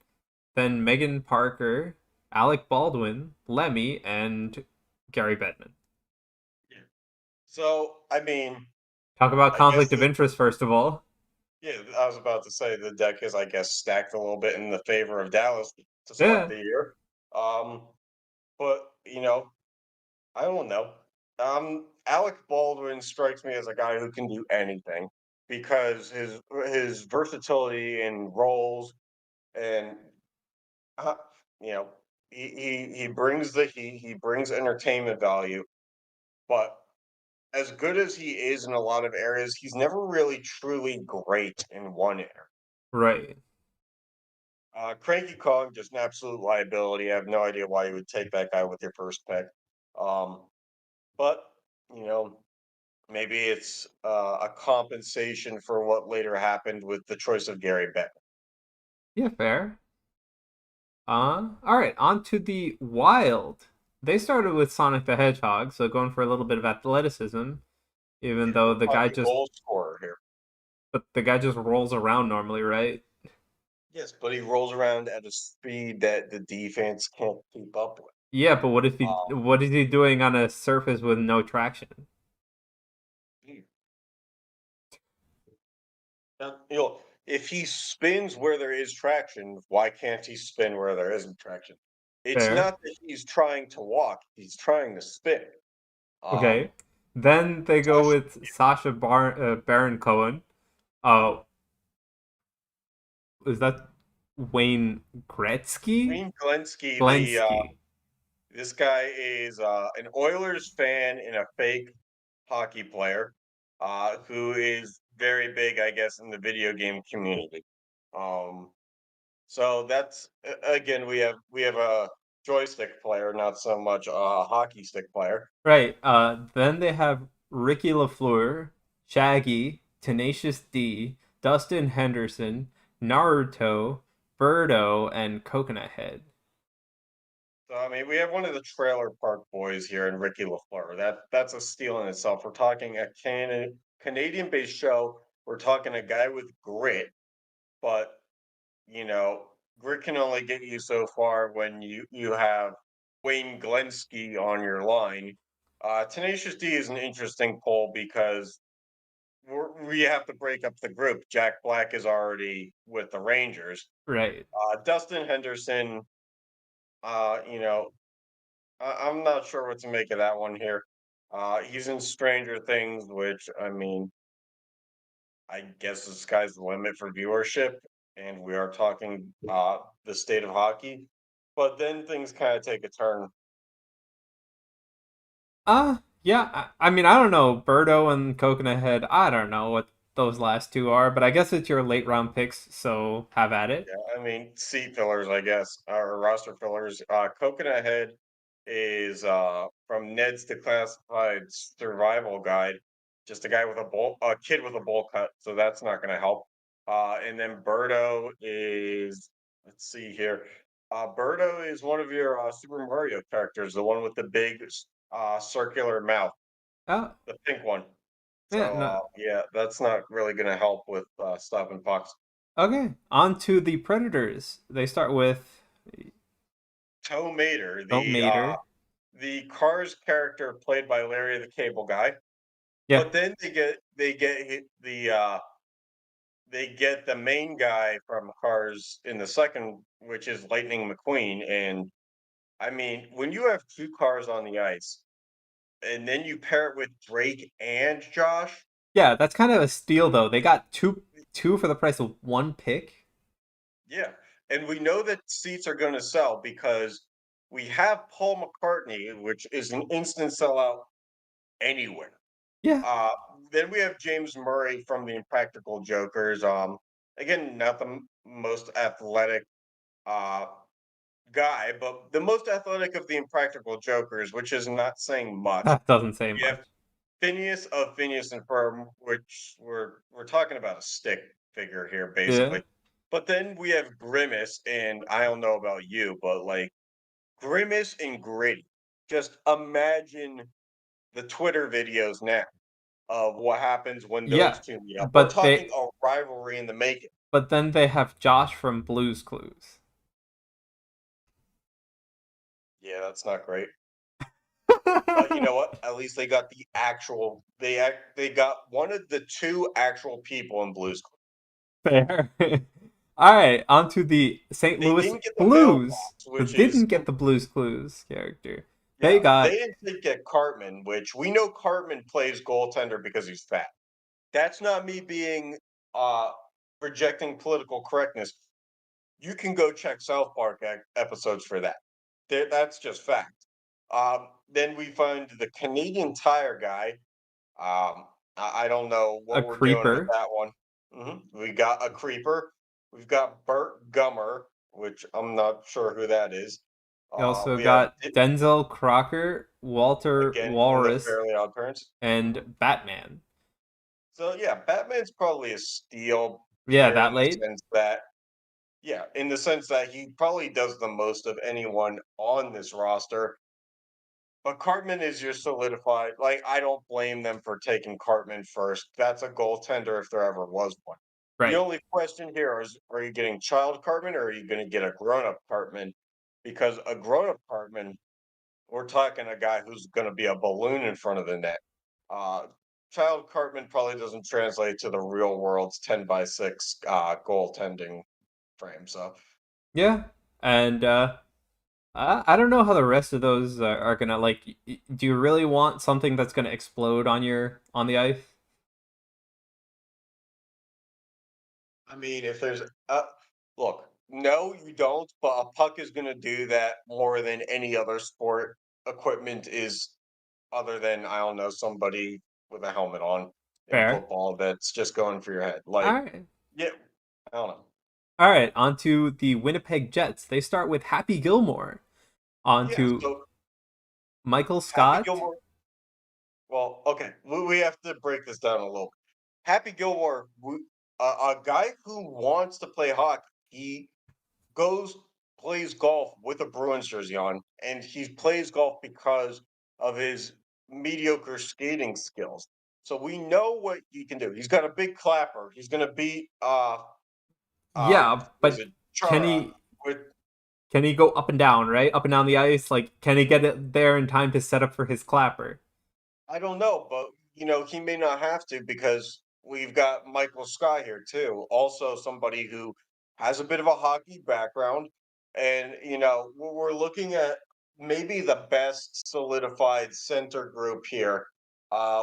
then Megan Parker, Alec Baldwin, Lemmy, and Gary Bettman. so I mean, Talk about I guess conflict of interest first of all. yeah, I was about to say the deck is, I guess, stacked a little bit in the favor of Dallas to start Yeah, the year. Um, but I don't know. Alec Baldwin strikes me as a guy who can do anything because his versatility in roles and uh, you know he brings the he brings entertainment value. But as good as he is in a lot of areas, he's never really truly great in one area. right. Cranky Kong, just an absolute liability. I have no idea why you would take that guy with your first pick. Um, but you know, maybe it's a compensation for what later happened with the choice of Gary Bettman. Yeah, fair. All right, on to the Wild. They started with Sonic the Hedgehog, so going for a little bit of athleticism, even Yeah, though we're talking goal scorer here. the guy just rolls around normally, right? Yes, but he rolls around at a speed that the defense can't keep up with. Yeah, but Um, what is he doing on a surface with no traction? now, if he spins where there is traction, why can't he spin where there isn't traction? It's Fair. not that he's trying to walk; he's trying to spin. Okay. Then they go Josh with Baron Cohen. Uh, is that Wayne Gretzky? Wayne Glensky, Glensky. this guy is an Oilers fan and a fake hockey player, who is very big, I guess, in the video game community. Um, so that's again, we have a joystick player, not so much a hockey stick player. Right. Then they have Ricky LaFleur, Shaggy, Tenacious D, Dustin Henderson, Naruto, Birdo, and Coconut Head. So I mean, we have one of the Trailer Park Boys here in Ricky LaFleur. That's a steal in itself. We're talking a Canadian-based show. We're talking a guy with grit, but you know, grit can only get you so far when you have Wayne Glensky on your line. Tenacious D is an interesting poll because we have to break up the group. Jack Black is already with the Rangers. Right. Dustin Henderson, you know, I'm not sure what to make of that one here. He's in Stranger Things, which I mean, I guess the sky's the limit for viewership, and we are talking the state of hockey. But then things kind of take a turn. Yeah. I mean, I don't know. Birdo and Coconut Head. I don't know what those last two are, but I guess it's your late round picks, so have at it. Yeah, I mean, seat fillers, I guess, or roster fillers. Coconut Head is from Ned's Declassified Survival Guide, just a guy with a kid with a bowl cut, so that's not going to help. And then Birdo is, let's see here. Birdo is one of your Super Mario characters, the one with the big circular mouth, Oh, the pink one. yeah. So No. yeah, that's not really going to help with stopping pucks. Okay. On to the Predators. They start with Toe Mater, Don't Mater. the Cars character played by Larry the Cable Guy, Yeah. but then they get the main guy from Cars in the second, which is Lightning McQueen. And I mean, when you have two cars on the ice, and then you pair it with Drake and Josh, Yeah, that's kind of a steal though. They got two for the price of one pick. yeah, and we know that seats are going to sell because we have Paul McCartney, which is an instant sellout anywhere. Yeah. Uh, then we have James Murray from the Impractical Jokers. Again, not the most athletic uh, guy, but the most athletic of the Impractical Jokers, which is not saying much. That doesn't say You much. have Phineas of Phineas and Ferb, which we're talking about a stick figure here, Yeah. basically. But then we have Grimace, and I don't know about you, but like Grimace and Gritty. Just imagine the Twitter videos now of what happens when those Yeah. two meet up. We're But talking they a rivalry in the making. but then they have Josh from Blue's Clues. Yeah, that's not great. But you know what? At least they got the actual. They got one of the two actual people in Blues Clues. Fair. All right, on to the St. They Louis didn't get the Blues. mailbox, Who which is didn't get the Blues Clues character. They yeah. They got didn't get Cartman, which we know Cartman plays goaltender because he's fat. That's not me being uh rejecting political correctness. You can go check South Park episodes for that. That's just fact. Then we find the Canadian Tire guy. I don't know a what we're doing with creeper. that one. We got a creeper. We've got Burt Gummer, which I'm not sure who that is. You also We have got Denzel Crocker, Walter again in the Walrus, Fairly Odd Parents. and Batman. So yeah, Batman's probably a steal Yeah, here that in the late. sense that in the sense that he probably does the most of anyone on this roster. But Cartman is your solidified. Like, I don't blame them for taking Cartman first. That's a goaltender if there ever was one. The Right. only question here is, are you getting child Cartman or are you going to get a grown-up Cartman? Because a grown-up Cartman, we're talking a guy who's going to be a balloon in front of the net. Uh, Child Cartman probably doesn't translate to the real world's 10 by 6 goaltending frame. So Yeah, and I don't know how the rest of those are gonna like. Do you really want something that's gonna explode on the ice? I mean, if there's look, no, you don't, but a puck is going to do that more than any other sport equipment is, other than I don't know somebody with a helmet on in Fair. football that's just going for your head. All Like, right. yeah, I don't know. All right, on to the Winnipeg Jets. They start with Happy Gilmore. On Yeah, to so Michael Happy Scott. Gilmore. Well, okay, we have to break this down a little. Happy Gilmore, a guy who wants to play hockey, he goes plays golf with a Bruins jersey on, and he plays golf because of his mediocre skating skills. So we know what he can do. He's got a big clapper. He's going to beat Yeah, was but it can Chara he with can he go up and down, right? Up and down the ice? Like, can he get it there in time to set up for his clapper? I don't know, but he may not have to because we've got Michael Sky here too. Also somebody who has a bit of a hockey background. And we're looking at maybe the best solidified center group here.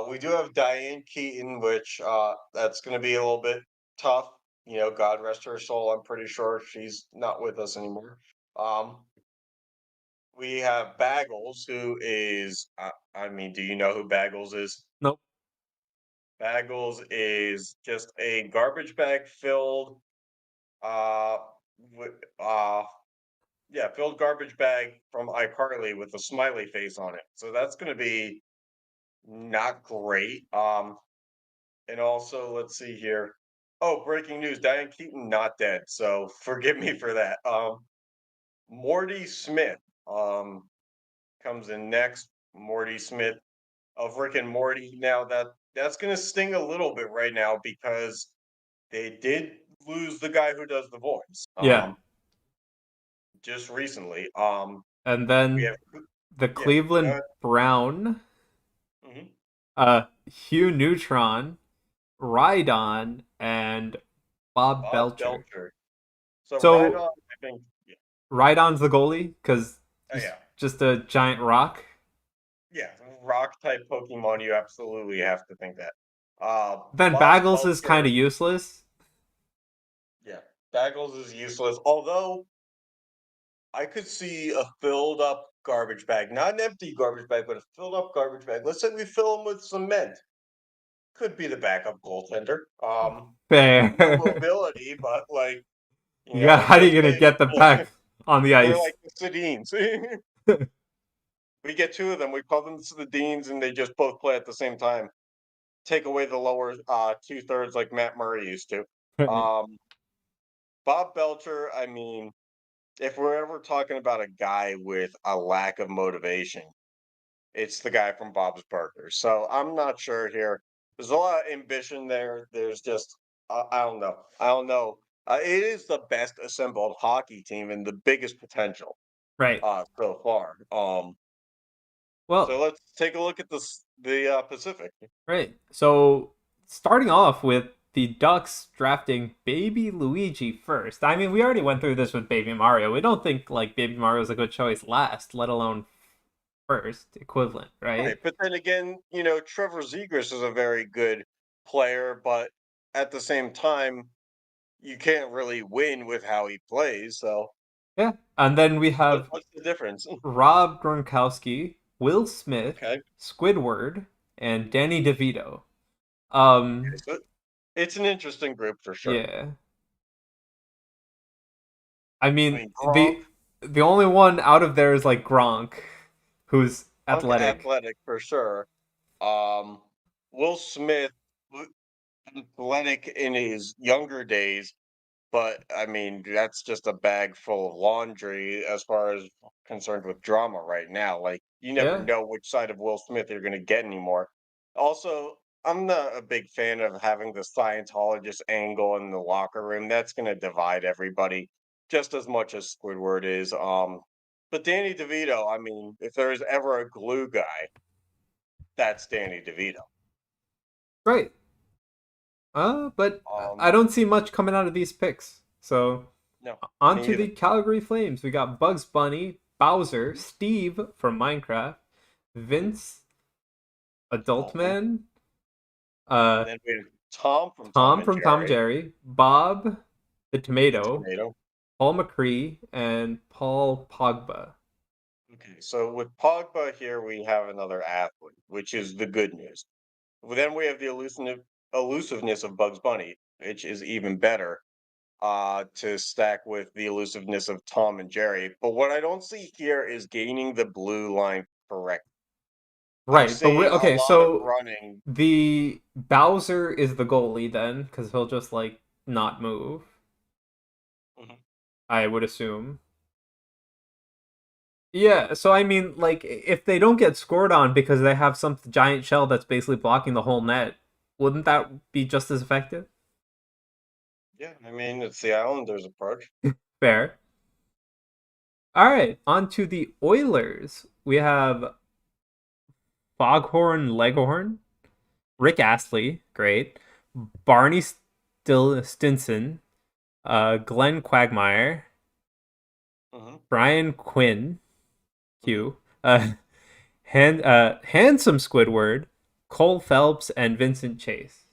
We do have Diane Keaton, which that's gonna be a little bit tough. God rest her soul. I'm pretty sure she's not with us anymore. Um, we have Baggles, who is, I mean, do you know who Baggles is? Nope. Baggles is just a garbage bag filled, uh, with, yeah, filled garbage bag from iCarly with a smiley face on it. So that's going to be not great. And also, let's see here. Oh, breaking news: Diane Keaton not dead. So forgive me for that. Morty Smith, comes in next. Morty Smith of Rick and Morty. Now that's gonna sting a little bit right now because they did lose the guy who does the voice. Yeah, Just recently. and We then have the yeah, Cleveland Brown, mhm. Hugh Neutron, Rhydon, and Bob Bob Belcher. Belcher. So right So on, I think. Yeah, Rhydon's the goalie because oh, he's yeah, just a giant rock. yeah. Rock type Pokemon, you absolutely have to think that. Then Bob Baggles is kind of Belcher. useless. Yeah, Baggles is useless. Although I could see a filled up garbage bag, not an empty garbage bag, but a filled up garbage bag. Let's say we fill them with cement. Could be the backup goaltender. No Fair. mobility, but like, Yeah, how are just you gonna say get the pack on the they're ice? like the Sedines. We get two of them. We call them the Deans, and they just both play at the same time. Take away the lower 2/3 like Matt Murray used to. Um, Bob Belcher. I mean, if we're ever talking about a guy with a lack of motivation, it's the guy from Bob's Burgers. So I'm not sure here. There's a lot of ambition there. There's just I don't know. I don't know. It is the best assembled hockey team and the biggest potential Right. so far. So Well, let's take a look at the Pacific. right. So starting off with the Ducks drafting Baby Luigi first. I mean, we already went through this with Baby Mario. We don't think like Baby Mario is a good choice last, let alone first equivalent, Right, right? but then again, Trevor Zegras is a very good player, but at the same time, you can't really win with how he plays. So Yeah. And then we have what's the difference? Rob Gronkowski, Will Smith, Okay. Squidward, and Danny DeVito. So it's an interesting group for sure. Yeah. I I mean, mean, the only one out of there is like Gronk, who's Gronk athletic. athletic for sure. Um, Will Smith, athletic in his younger days, but I mean, that's just a bag full of laundry as far as concerned with drama right now. Like, you never Yeah. know which side of Will Smith you're going to get anymore. Also, I'm not a big fan of having the Scientologist angle in the locker room. That's going to divide everybody just as much as Squidward is. But Danny DeVito, I mean, if there's ever a glue guy, that's Danny DeVito. Right. But I Um, don't see much coming out of these picks. So no, on me to either. the Calgary Flames. We got Bugs Bunny, Bowser, Steve from Minecraft, Mhm. Vince, Adult Dalton. Man, And then we have Tom from Tom Tom and from Tom and Jerry, Jerry, Bob the the Tomato, tomato. Paul McCree, and Paul Pogba. Okay, so with Pogba here, we have another athlete, which is the good news. Well, then we have the elusiveness of Bugs Bunny, which is even better to stack with the elusiveness of Tom and Jerry. But what I don't see here is gaining the blue line correct. I'm Right, but seeing a okay, lot of so running. the Bowser is the goalie then, because he'll just like not move. Mhm. I would assume. Yeah, so I mean, like, if they don't get scored on because they have some giant shell that's basically blocking the whole net, wouldn't that be just as effective? Yeah, I mean, it's the Islanders approach. Fair. All right, on to the Oilers. We have Foghorn Leghorn, Rick Astley, great. Barney Stinson, Glenn Quagmire, Hmm. Brian Quinn, Hmm. Q, Handsome Squidward, Cole Phelps, and Vincent Chase.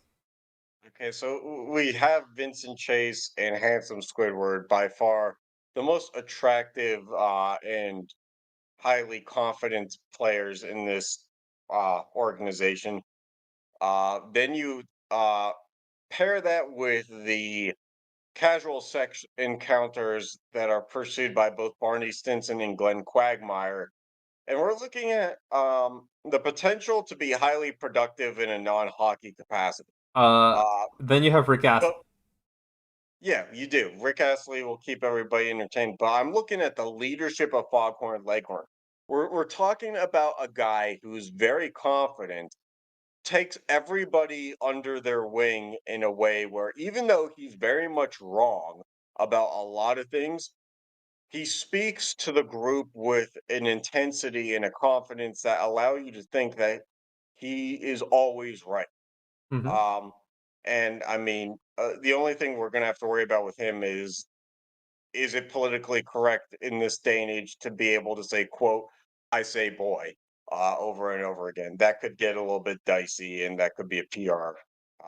Okay, so we have Vincent Chase and Handsome Squidward by far the most attractive and highly confident players in this organization. Then you uh, pair that with the casual sex encounters that are pursued by both Barney Stinson and Glenn Quagmire, and we're looking at the potential to be highly productive in a non-hockey capacity. Uh, Uh, then you have Rick but Astley. yeah, you do. Rick Astley will keep everybody entertained, but I'm looking at the leadership of Foghorn Leghorn. We're talking about a guy who's very confident, takes everybody under their wing in a way where even though he's very much wrong about a lot of things, he speaks to the group with an intensity and a confidence that allow you to think that he is always right. Hmm. Um, and I mean, the only thing we're gonna have to worry about with him is it politically correct in this day and age to be able to say, quote, "I say boy," over and over again? That could get a little bit dicey, and that could be a PR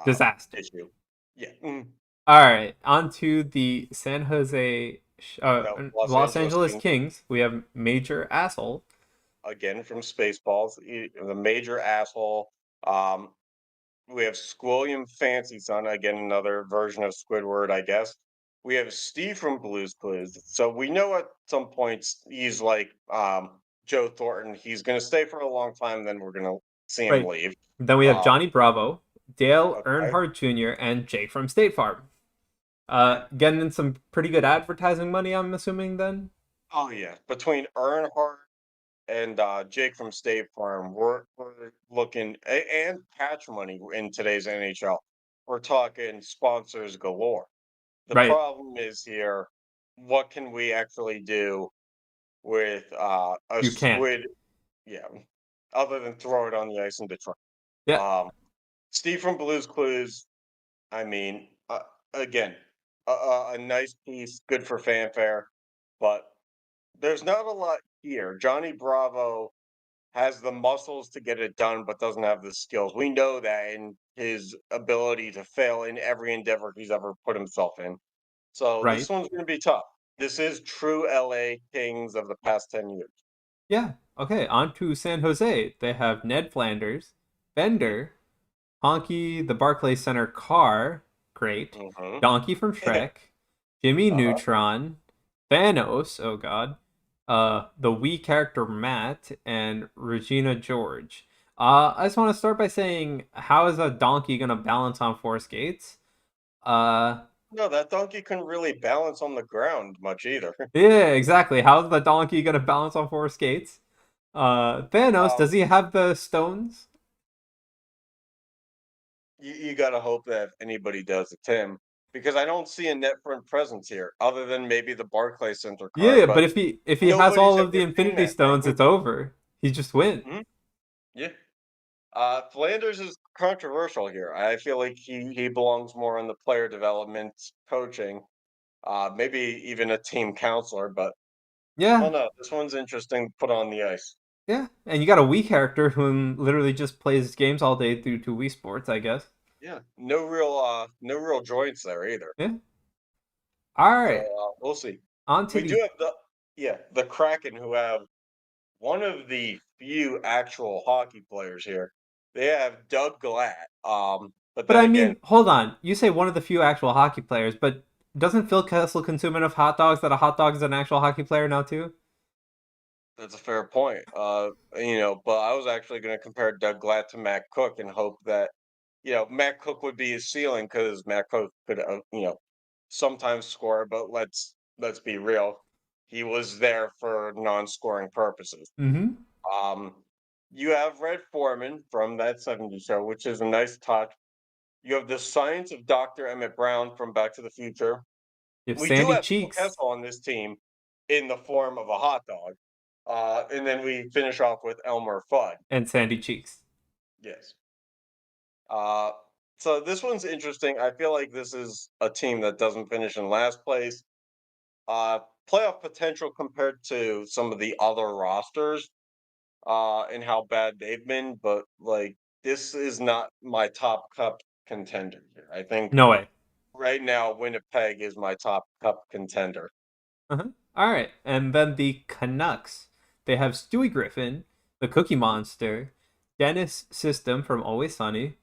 Disaster. issue. Yeah. Mm. All right, on to the San Jose, No, Los Los Angeles Angeles Kings Kings. We have Major Asshole. again from Spaceballs, the major asshole. Um, We have Squilliam Fancy Son, again, another version of Squidward, I guess. We have Steve from Blue's Clues. So we know at some points he's like Joe Thornton. He's going to stay for a long time, then we're going to see him Right. leave. Then we have Um, Johnny Bravo, Dale okay. Earnhardt Jr., and Jake from State Farm. Yeah. Getting in some pretty good advertising money, I'm assuming. Then. Oh, yeah. Between Earnhardt and Jake from State Farm, we're looking, and catch money in today's NHL. We're talking sponsors galore. The Right. problem is here, what can we actually do with a You can't. squid, yeah, other than throw it on the ice in Detroit. Yeah. Um, Steve from Blue's Clues, I mean, again, a nice piece, good for fanfare, but there's not a lot here. Johnny Bravo has the muscles to get it done, but doesn't have the skills. We know that in his ability to fail in every endeavor he's ever put himself in. So this Right. one's going to be tough. This is true LA Kings of the past 10 years. Yeah. Okay. On to San Jose. They have Ned Flanders, Mm. Bender, Honky, the Barclays Center car, great. Mhm. Donkey from Shrek, Jimmy Uh-huh. Neutron, Thanos, oh god, the Wii character Matt, and Regina George. I just want to start by saying, how is a donkey gonna balance on four skates? Uh, No, that donkey couldn't really balance on the ground much either. yeah, exactly. How's the donkey gonna balance on four skates? Thanos, Um, does he have the stones? you got to hope that if anybody does, it's him, because I don't see a net front presence here, other than maybe the Barclays Center card. Yeah, but But if he has nobody's all of the ever seen Infinity that thing. Stones, it's over. He just wins. Mhm. Yeah. Flanders is controversial here. I feel like he belongs more in the player development, coaching, maybe even a team counselor. But I Yeah, don't know. This one's interesting to put on the ice. yeah. And you got a Wii character who literally just plays games all day through to Wii Sports, I guess. Yeah, no real joints there either. Yeah. All So right. we'll see. On to We do the. have the Kraken, who have one of the few actual hockey players here. They have Doug Glatt. But But then I again, mean, hold on. You say one of the few actual hockey players, but doesn't Phil Kessel consume enough hot dogs that a hot dog is an actual hockey player now too? that's a fair point. But I was actually going to compare Doug Glatt to Matt Cook and hope that, Matt Cook would be his ceiling because Matt Cook could, sometimes score. But let's be real, he was there for non-scoring purposes. Mm-hmm. Um, you have Red Foreman from that '70s show, which is a nice touch. You have the science of Dr. Emmett Brown from Back to the Future. You have We do Sandy have Phil Cheeks Kessel on this team in the form of a hot dog. And then we finish off with Elmer Fudd. and Sandy Cheeks. Yes. Uh, so this one's interesting. I feel like this is a team that doesn't finish in last place. Uh, Playoff potential compared to some of the other rosters, and how bad they've been, but like this is not my top cup contender here. I think No way. right now Winnipeg is my top cup contender. Uh-huh. All right, and then the Canucks. They have Stewie Griffin, the Cookie Monster, Dennis System from Always Sunny,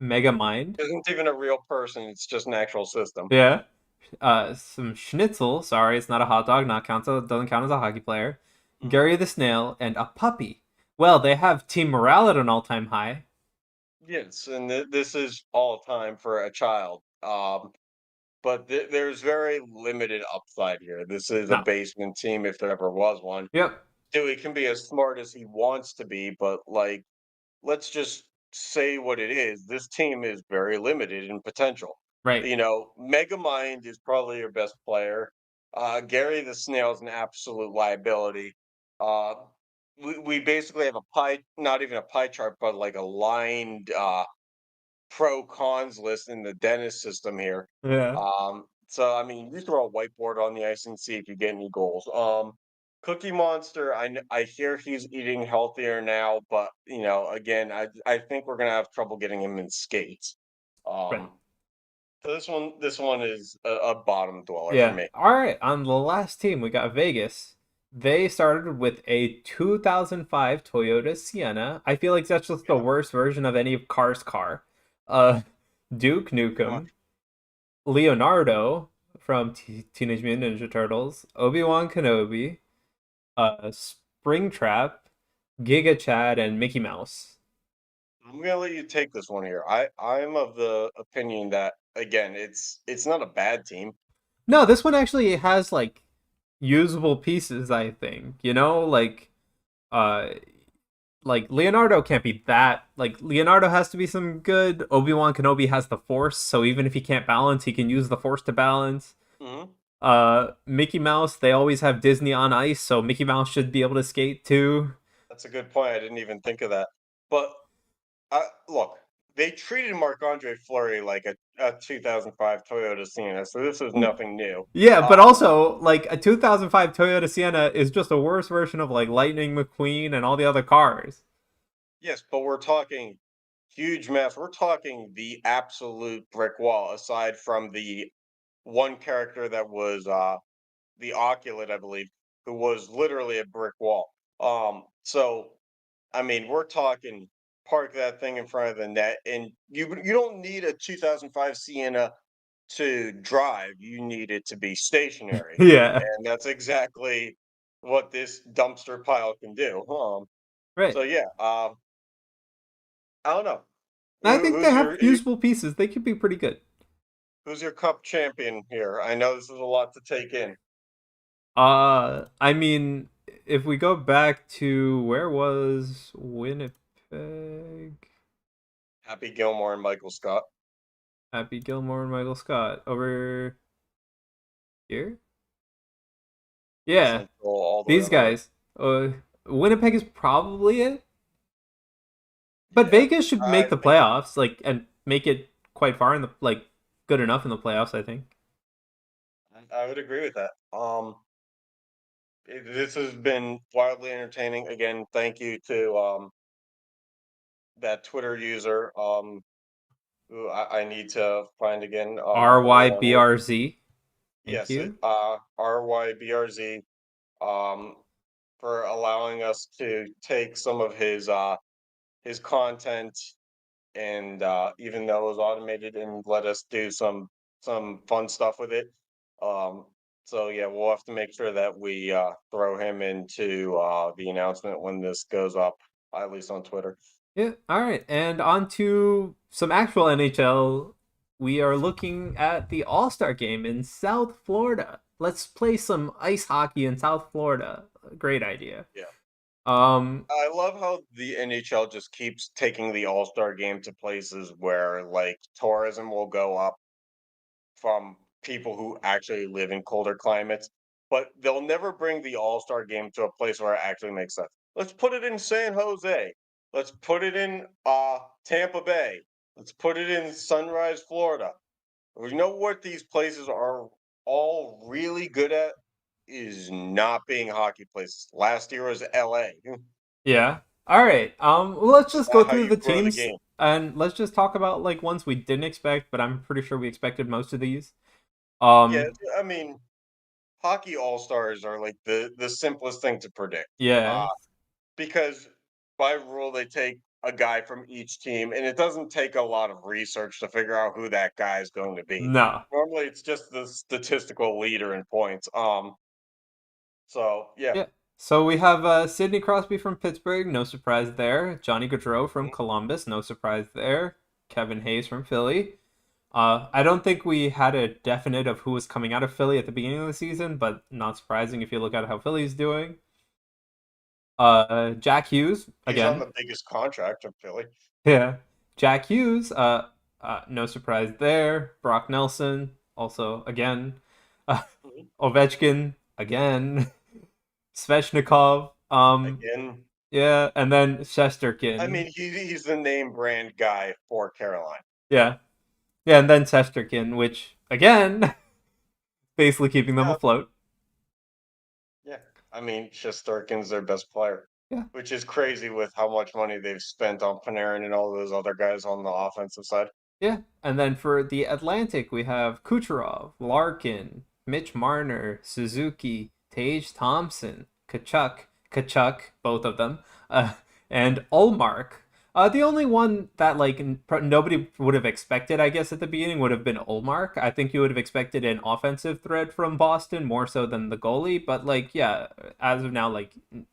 Megamind. Isn't even a real person, it's just an actual system. Yeah. Some Schnitzel. Sorry, it's not a hot dog. Not counts. Doesn't count as a hockey player. Mhm. Gary the Snail and a puppy. Well, they have team morale at an all-time high. Yes, and this is all time for a child. But there's very limited upside here. This is a No. basement team if there ever was one. Yep. Dewey can be as smart as he wants to be, but like let's just say what it is. This team is very limited in potential. Right. Megamind is probably your best player. Gary the Snail is an absolute liability. Uh, we basically have a pie, not even a pie chart, but like a lined pro cons list in the Dennis system here. Yeah. So I mean, you throw a whiteboard on the ice and see if you get any goals. Cookie Monster, I hear he's eating healthier now, but again, I think we're gonna have trouble getting him in skates. Right. Um, so this one is a bottom dweller for Yeah. me. All right. On the last team, we got Vegas. They started with a 2005 Toyota Sienna. I feel like that's just the Yeah, worst version of any Car's car. Uh, Duke pretty much. Nukem, Leonardo from Teenage Mutant Ninja Turtles, Obi-Wan Kenobi, Springtrap, Giga Chad, and Mickey Mouse. I'm gonna let you take this one here. I'm of the opinion that again, it's not a bad team. No, this one actually has like usable pieces, I think. Uh like Leonardo can't be that. Like Leonardo has to be some good. Obi-Wan Kenobi has the Force, so even if he can't balance, he can use the Force to balance. Hmm. Mickey Mouse, they always have Disney on Ice, so Mickey Mouse should be able to skate too. That's a good point. I didn't even think of that. But look, they treated Marc Andre Fleury like a 2005 Toyota Sienna, so this is nothing new. Yeah, but Um, also like a 2005 Toyota Sienna is just a worse version of like Lightning McQueen and all the other cars. yes, but we're talking huge mess. We're talking the absolute brick wall, aside from the one character that was the Oculate, I believe, who was literally a brick wall. So I mean, we're talking park that thing in front of the net, and you don't need a 2005 Sienna to drive. You need it to be stationary, Yeah, and that's exactly what this dumpster pile can do. right. So yeah, I don't know. I think they Who's have usable pieces. They could be pretty good. who's your cup champion here? I know this is a lot to take in. I mean, if we go back to where was Winnipeg? Happy Gilmore and Michael Scott. Happy Gilmore and Michael Scott over here. Yeah, Central all the way these on the right. guys. Winnipeg is probably it. But Yeah, Vegas should I make the think playoffs, like, and make it quite far in the like good enough in the playoffs. I think. I would agree with that. This has been wildly entertaining. Again, thank you to that Twitter user. Who I need to find again. Hold on. RYBRZ. Thank Yes, you. RYBRZ. Um, for allowing us to take some of his content and even though it was automated and let us do some fun stuff with it. Um, so yeah, we'll have to make sure that we throw him into the announcement when this goes up, at least on Twitter. Yeah. All right. And on to some actual NHL. We are looking at the All Star game in South Florida. Let's play some ice hockey in South Florida. Great idea. Yeah. Um. I love how the NHL just keeps taking the All-Star game to places where like tourism will go up from people who actually live in colder climates, but they'll never bring the All-Star game to a place where it actually makes sense. Let's put it in San Jose. Let's put it in Tampa Bay. Let's put it in Sunrise, Florida. We know what these places are all really good at is not being hockey places. Last year was LA. Yeah. All right. Let's It's just go not how through you the grow the teams game. and let's just talk about like ones we didn't expect, but I'm pretty sure we expected most of these. Yeah, Um. I mean, hockey all-stars are like the simplest thing to predict. Yeah. Uh because by rule they take a guy from each team and it doesn't take a lot of research to figure out who that guy is going to be. No. Normally it's just the statistical leader in points. So yeah. Yeah. So we have Sidney Crosby from Pittsburgh, no surprise there. Johnny Gaudreau from Mhm. Columbus, no surprise there. Kevin Hayes from Philly. I don't think we had a definite of who was coming out of Philly at the beginning of the season, but not surprising if you look at how Philly's doing. Jack Hughes He's on again. the biggest contract of Philly. Yeah. Jack Hughes, no surprise there. Brock Nelson, also again. Uh, Mhm. Ovechkin, again. Svechnikov, Again, yeah, and then I Shesterkin. mean he's the name brand guy for Carolina. Yeah. Yeah, and then Shesterkin, which, again, basically keeping them Yeah, afloat. yeah. I mean Shesterkin's their best player, Yeah. which is crazy with how much money they've spent on Panarin and all those other guys on the offensive side. Yeah. And then for the Atlantic, we have Kucherov, Larkin, Mitch Marner, Suzuki, Tage Thompson, Kachuk, both of them, and Ulmark. The only one that like nobody would have expected, I guess, at the beginning would have been Ulmark. I think you would have expected an offensive threat from Boston more so than the goalie, but like, yeah, as of now, like you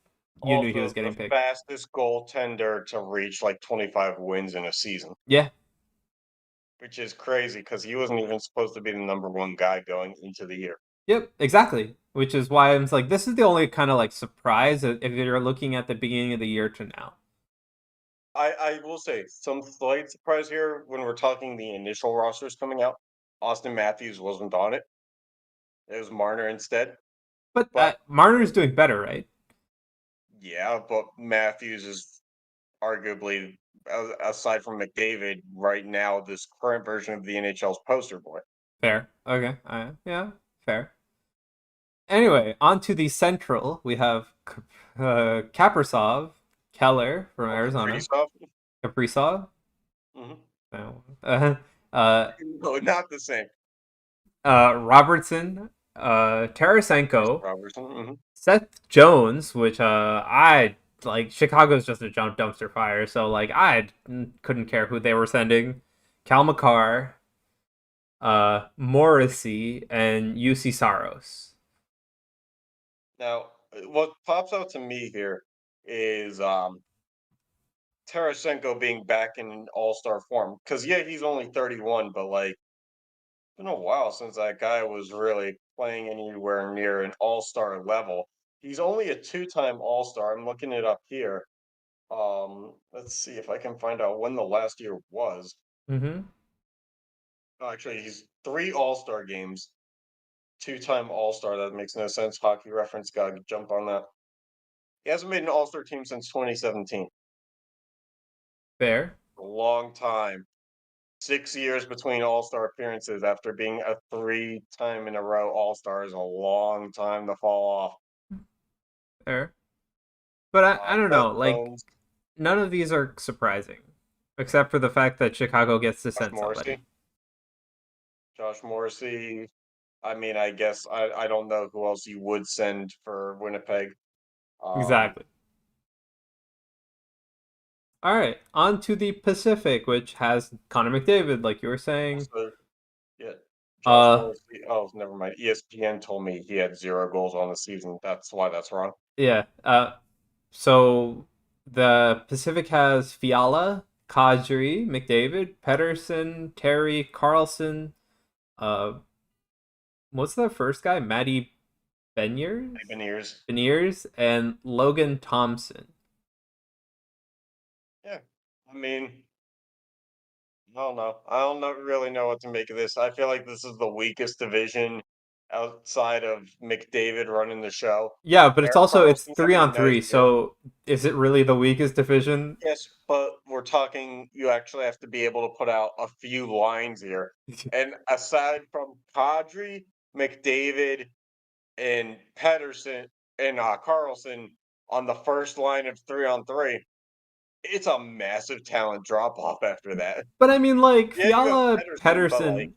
knew he was Also, the getting picked. fastest goaltender to reach like 25 wins in a season, Yeah, which is crazy because he wasn't even supposed to be the number one guy going into the year. yep, exactly. Which is why I'm like, this is the only kind of like surprise if you're looking at the beginning of the year to now. I will say some slight surprise here when we're talking the initial rosters coming out. Austin Matthews wasn't on it. It was Marner instead. But But Marner's doing better, right? yeah, but Matthews is arguably, aside from McDavid, right now this current version of the NHL's poster boy. Fair. Okay. Yeah. Fair. Anyway, on to the Central. We have Kaprasov, Keller from Oh, Arizona, Kaprizov. Kaprizov, Hmm. no. uh, No, not the same. Robertson, Chris Tarasenko, Robertson. Hmm. Seth Jones, which I like. Chicago's just a jump dumpster fire, so like I couldn't care who they were sending. Cal McCarr, Morrissey, and UC Saros. Now, what pops out to me here is Tarasenko being back in all-star form. Because yeah, he's only 31, but like it's been a while since that guy was really playing anywhere near an all-star level. He's only a two-time all-star. I'm looking it up here. Let's see if I can find out when the last year was. Mm-hmm. Oh, actually, he's three all-star games, two-time all-star. That makes no sense. Hockey reference, gotta jump on that. He hasn't made an all-star team since 2017. Fair. A long time. 6 years between All-Star appearances after being a 3-time in a row All-Star is a long time to fall off. Fair. But I don't Seth know. Like, Jones, none of these are surprising, except for the fact that Chicago gets to Josh send somebody. Morrissey. Josh Morrissey. I mean, I guess I don't know who else you would send for Winnipeg. Um, Exactly. All right, on to the Pacific, which has Connor McDavid, like you were saying. also, yeah, Josh Uh, Morrissey. Oh, never mind. ESPN told me he had 0 goals on the season. That's why that's wrong. yeah. So the Pacific has Fiala, Kadri, McDavid, Pedersen, Terry, Carlson. Uh, what's the first guy? Matty Beniers, Beniers. Beniers, and Logan Thompson. Yeah, I mean, I don't know. I don't know, really know what to make of this. I feel like this is the weakest division outside of McDavid running the show. Yeah, but Erik it's Karlsson, I three mean, on nice, three. yeah. So is it really the weakest division? Yes, but we're talking, you actually have to be able to put out a few lines here. And aside from Kadri, McDavid, and Pedersen and Carlson on the first line of 3-on-3, it's a massive talent drop off after that. But I mean, like Yeah, you have Pedersen, but like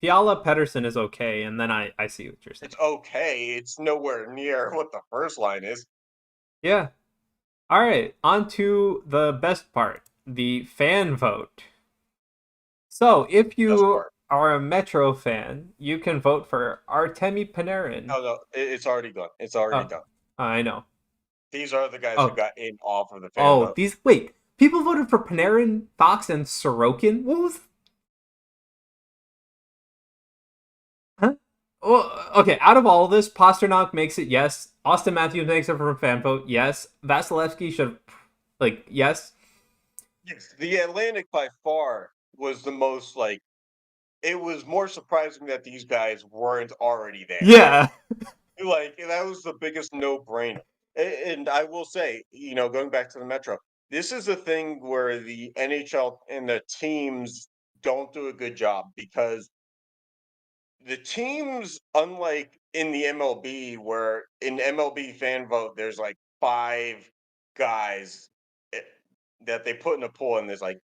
Fiala Pedersen is okay, and then I see what you're saying. it's okay. It's nowhere near what the first line is. Yeah. All right, on to the best part, the fan vote. So if Best you part. are a Metro fan, you can vote for Artemi Panarin. No, no, it's already done. It's already Oh, done. I know. These are the guys who Oh, got in off of the fan oh, vote. these wait. People voted for Panarin, Fox, and Sorokin. What was? Huh? Well, okay. Out of all of this, Pasternak makes it yes. Austin Matthews makes it from fan vote yes. Vasilevsky should, like, yes. Yes, the Atlantic by far was the most like. It was more surprising that these guys weren't already there. Yeah. Like that was the biggest no-brainer. And I will say, going back to the Metro, this is a thing where the NHL and the teams don't do a good job because the teams, unlike in the MLB, where in MLB fan vote, there's like 5 guys eh, that they put in a pool, and there's like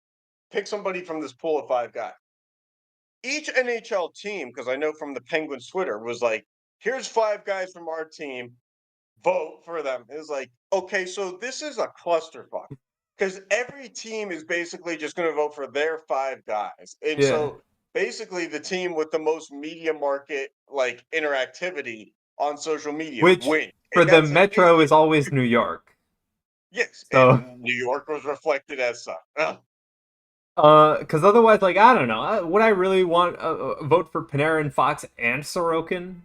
pick somebody from this pool of 5 guys. Each NHL team, because I know from the Penguins Twitter, was like, here's 5 guys from our team, vote for them. It's like, okay, so this is a clusterfuck because every team is basically just going to vote for their 5 guys. And Yeah. so basically the team with the most media market like interactivity on social media Which win. for And the that's Metro amazing. is always New York. Yes, So, and New York was reflected as such. because otherwise, like, I don't know, would I really want vote for Panarin, Fox, and Sorokin?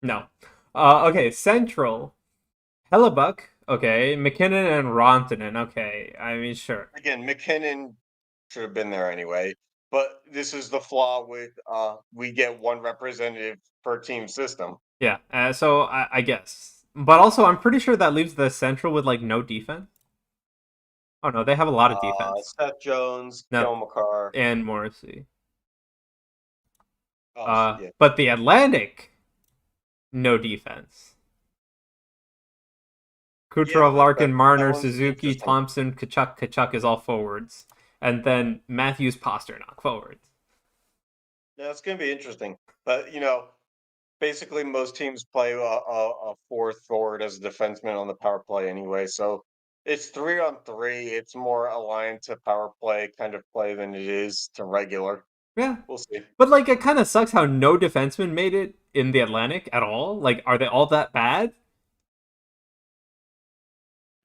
No. Okay, Central, Hellebuck. Okay, McKinnon and Rantanen. Okay, I mean, sure. Again, McKinnon should have been there anyway. But this is the flaw with we get one representative per team system. Yeah. So I guess, but also I'm pretty sure that leaves the Central with like no defense. Oh no, they have a lot of defense. Seth Jones, No, Kel McCarr. and Morrissey. Oh, yeah. But the Atlantic, no defense. Yeah, Kucherov, Larkin, that Marner, one's Suzuki, interesting. Thompson, Kachuk. Kachuk is all forwards, and then Matthews, Pasternak forwards. Yeah, it's going to be interesting. But, basically most teams play a fourth forward as a defenseman on the power play anyway. So it's 3-on-3. It's more aligned to power play kind of play than it is to regular. Yeah, We'll see. but like it kind of sucks how no defenseman made it in the Atlantic at all. Like, are they all that bad?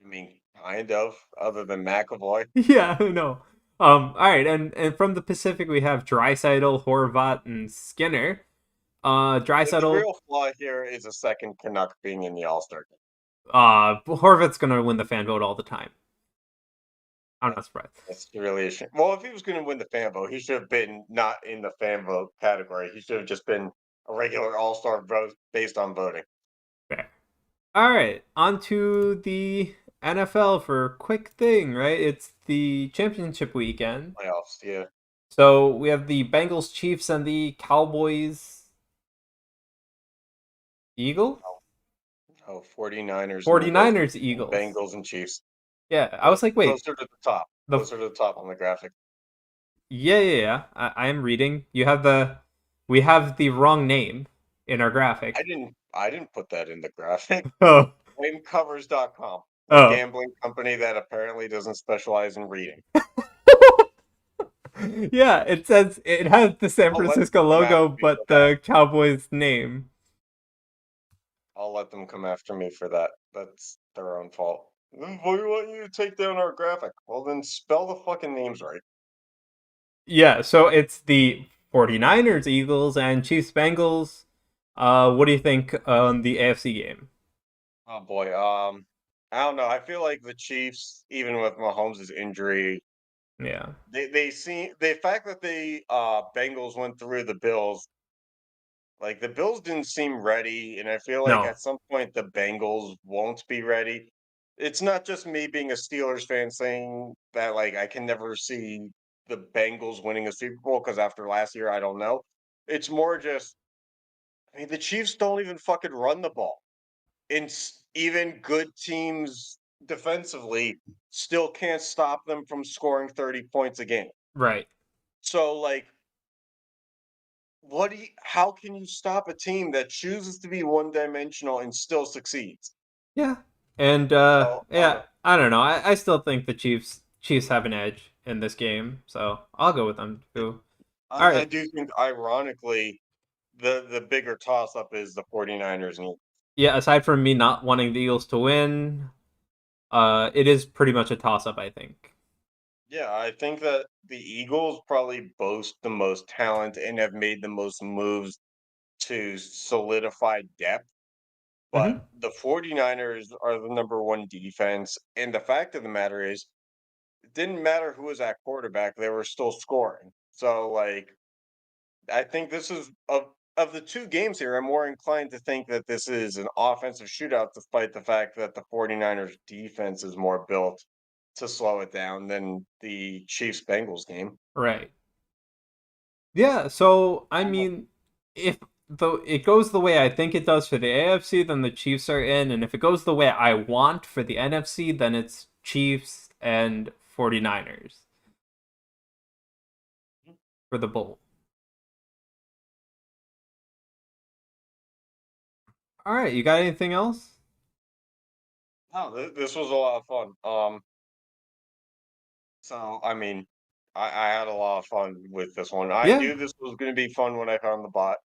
I mean, kind of, other than McAvoy. Yeah, no. All right, and from the Pacific we have Draisaitl, Horvat, and Skinner. The Draisaitl, real flaw here is a second Canuck being in the All-Star game. Horvat's gonna win the fan vote all the time. I'm not surprised. That's really a shame. Well, if he was going to win the fan vote, he should have been not in the fan vote category. He should have just been a regular all-star vote based on voting. Fair. All right, on to the NFL for a quick thing, right? It's the championship weekend. Playoffs, yeah. So we have the Bengals, Chiefs, and the Cowboys, Eagles? Oh, 49ers and the Bills, 49ers, Eagles. Bengals and Chiefs. Yeah, I was like, wait, Closer to the top. the Closer to the top on the graphic. yeah. I am reading. We have the wrong name in our graphic. I didn't put that in the graphic. Oh, Gamecovers.com, the oh. gambling company that apparently doesn't specialize in reading. Yeah, it says it has the San I'll let them Francisco come logo, after me for but that. the Cowboys name. I'll let them come after me for that. That's their own fault. We want you to take down our graphic. Well, then spell the fucking names right. Yeah, so it's the 49ers, Eagles, and Chiefs, Bengals. What do you think on the AFC game? Oh boy. I don't know. I feel like the Chiefs, even with Mahomes' injury, Yeah. they seem the fact that the Bengals went through the Bills, like the Bills didn't seem ready, and I feel like No. at some point the Bengals won't be ready. It's not just me being a Steelers fan saying that like I can never see the Bengals winning a Super Bowl because after last year I don't know. It's more just I mean the Chiefs don't even fucking run the ball. And even good teams defensively still can't stop them from scoring 30 points a game. Right. So like how can you stop a team that chooses to be one-dimensional and still succeeds? Yeah. And So, yeah, I don't know. I still think the Chiefs have an edge in this game, so I'll go with them too. All I right. do think ironically the bigger toss-up is the 49ers and Yeah, aside from me not wanting the Eagles to win, it is pretty much a toss up, I think. yeah, I think that the Eagles probably boast the most talent and have made the most moves to solidify depth. But Hmm. the 49ers are the number one defense. And the fact of the matter is, it didn't matter who was at quarterback, they were still scoring. So, like, I think this is of the two games here, I'm more inclined to think that this is an offensive shootout, despite the fact that the 49ers defense is more built to slow it down than the Chiefs Bengals game. Right. Yeah, so I Oh, mean, if though it goes the way I think it does for the AFC, then the Chiefs are in, and if it goes the way I want for the NFC, then it's Chiefs and 49ers for the bowl. All right, you got anything else? this was a lot of fun. So I mean, I had a lot of fun with this one. I Yeah. knew this was going to be fun when I found the bot.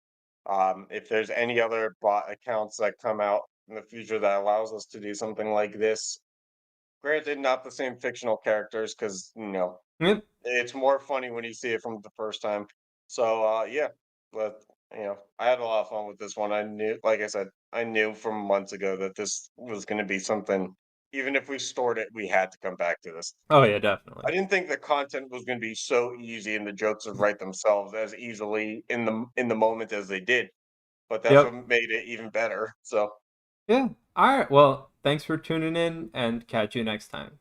If there's any other bot accounts that come out in the future that allows us to do something like this, granted, not the same fictional characters, because Yep. it's more funny when you see it from the first time. So yeah, but I had a lot of fun with this one. I knew, like I said, I knew from months ago that this was going to be something. Even if we stored it, we had to come back to this. Oh yeah, definitely. I didn't think the content was going to be so easy and the jokes would write themselves as easily in the moment as they did, but that's what Yep. made it even better. So Yeah. All right. Well, thanks for tuning in and catch you next time.